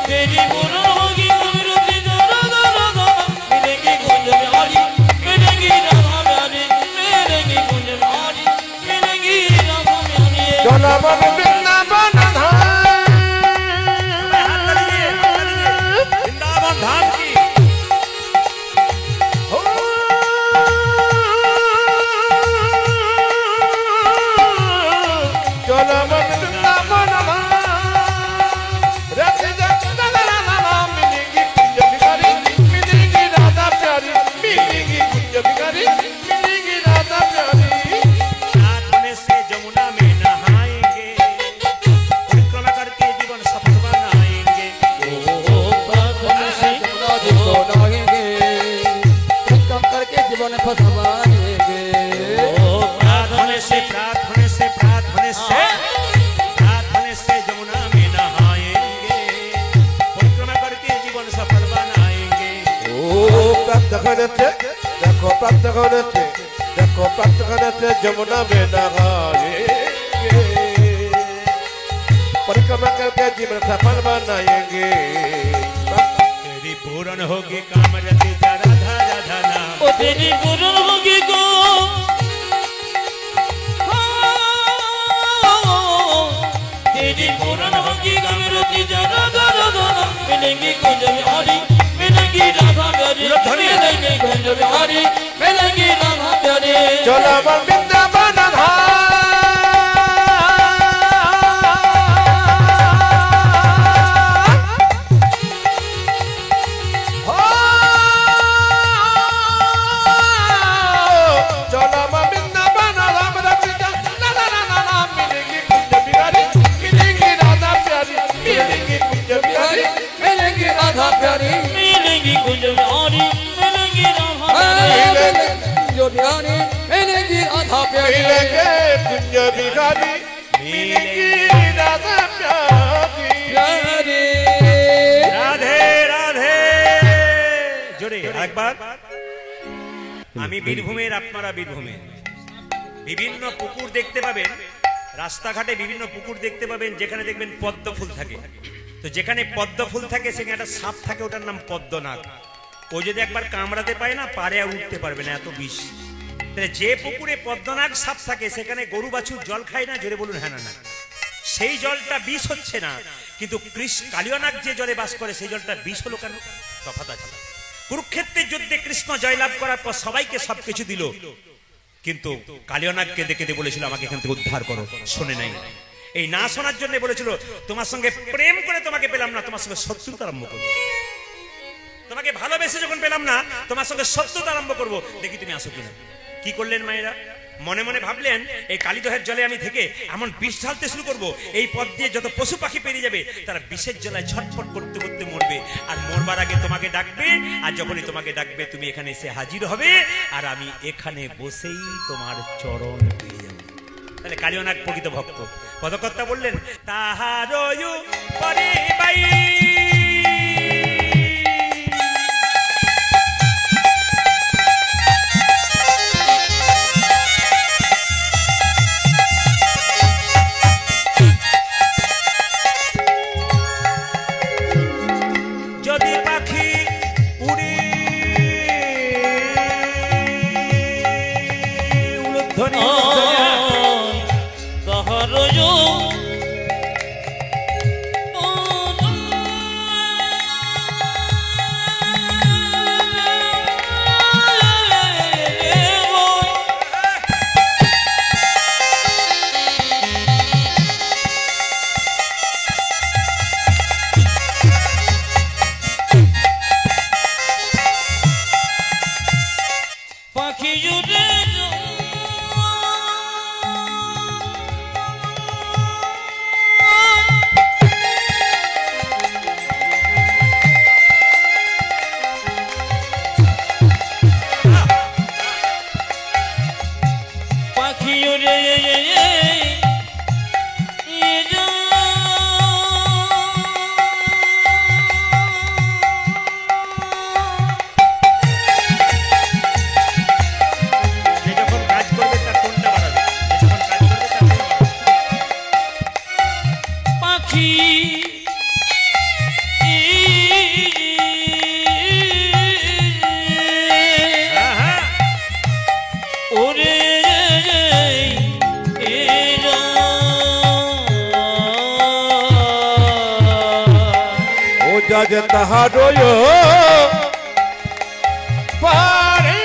तेरी पूर्ण होगी रति राधा राधा मिलेगी कुंज बिहारी, मिलेगी राधा प्यारी, मिलेगी कुंज बिहारी, मिलेगी राधा प्यारी। चलो वृंदावन धाम की चलो वृंदावन मिलेगी कुंज बिहारी, मिलेगी राधा प्यारी, मिलेगी कुंज बिहारी, मिलेगी राधा प्यारी। रात में से जमुना में नहाएंगे, परिक्रमा करके जीवन सफल बनाएंगे। करके जीवन फसवाएंगे। प्रार्थने से प्रार्थने से प्रार्थने से प्रार्थने से जमुना में नहाएंगे, परिक्रमा करके जीवन सफल बनाएंगे। ओ प्राप्त करने देखो, प्राप्त करने देखो, प्राप्त करने जमुना में नहाएंगे, परिक्रमा करके जीवन सफल बनाएंगे। तेरी पूर्ण होगी काम रति राधा राधा नाम। ओ तेरी पूर्ण होगी को तेरी पूर्ण होगी रति राधा राधा नाम। मिलेंगी कुंज बिहारी, मिलेंगी राधा प्यारी, मिलेंगी कुंज बिहारी, मिलेंगी राधा प्यारी। चलो वृंदावन मिलेंगी कुंज बिहारी, मिलेंगी राधा प्यारी, मिलेंगी राधा प्यारी। मिलेंगे कुंज बिहारी, मिलेंगी राधा प्यारी। राधे राधे জোরে একবার। আমি বীরভূমের, আপনারা বীরভূমের বিভিন্ন পুকুর দেখতে পাবেন, রাস্তাঘাটে বিভিন্ন পুকুর দেখতে পাবেন যেখানে দেখবেন পদ্ম ফুল থাকে। তো যেখানে পদ্ম ফুল থাকে সেখানে একটা সাপ থাকে, ওটার নাম পদ্মনাগ। ও যদি একবার কামড়াতে পায় না, পারে আর উঠতে পারবে না, এত বিষ। তাহলে যে পুকুরে পদ্মনাগ সাপ থাকে সেখানে গরু বাছুর জল খায় না, জোরে বলুন হ্যাঁ না না। সেই জলটা বিষ হচ্ছে না, কিন্তু কালিয়ানাগ যে জলে বাস করে সেই জলটা বিষ হলো কেন? তফাৎ আছে। কুরুক্ষেত্রের যুদ্ধে কৃষ্ণ জয়লাভ করার পর সবাইকে সবকিছু দিল, কিন্তু কালিয়ানাগকে ডেকে বলেছিল আমাকে এখান থেকে উদ্ধার করো, শোনে নাই। এই না শোনার জন্য বলেছিল তোমার সঙ্গে প্রেম করে তোমাকে পেলাম না, তোমার সঙ্গে শত্রুতা আরম্ভ করবো। তোমাকে ভালোবেসে যখন পেলাম না, তোমার সঙ্গে শত্রুতা আরম্ভ করবো, দেখি তুমি আসো কিনা। কি করলেন মায়েরা? মনে মনে ভাবলেন এই কালীদহের জলে আমি থেকে এমন বিষ ঢালতে শুরু করব, এই পথ দিয়ে যত পশু পাখি পেরিয়ে যাবে তারা বিষের জলায় ছটফট করতে করতে মরবে, আর মরবার আগে তোমাকে ডাকবে, আর যখনই তোমাকে ডাকবে তুমি এখানে এসে হাজির হবে, আর আমি এখানে বসেই তোমার চরণ পেয়ে যাব। তাহলে কালিয়ানাগ প্রকৃত ভক্ত। পদকর্তা বললেন তাহারয়ু পরে বাই মূর্ধনি তাহার পাখি জুড়ে পাখি জুড়ে যে যখন কাজ করবে তার টোনটা বাড়াবে, যে যখন কাজ করবে তার টোন বাড়াবে। পাখি হ্যাঁ, হ্যাঁ। ওরে ও যা যে তাহার পারে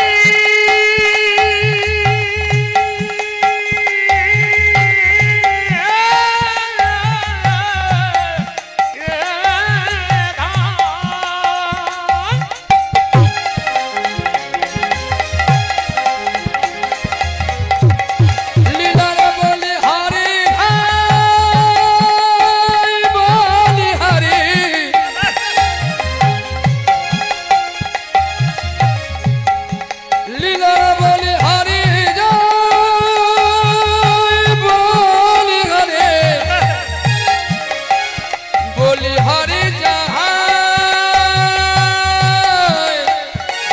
লীলার বলি হারি হাই বলি হারি লীলার বলি হারি যাই বলি হারি বলি হারি যাহাই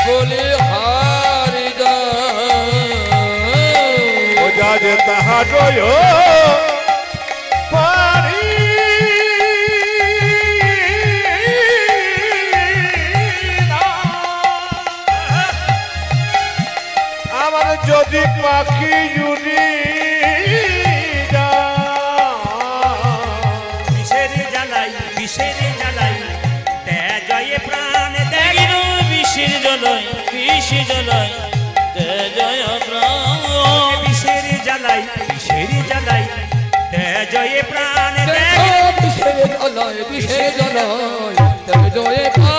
বলি হারি যাই ও যা যে তাহার পারি আমার যদি পাখি জুড়ি বিষের জ্বালাই তেজয়ে প্রাণ দেয়। বিষের জ্বালাই তে জয় প্রাণ বিষের জ্বালাই তেজয়ে প্রাণ দেয়। বিশেষ জ্বালায় বিশেষ জ্বালায় তবে জয় পা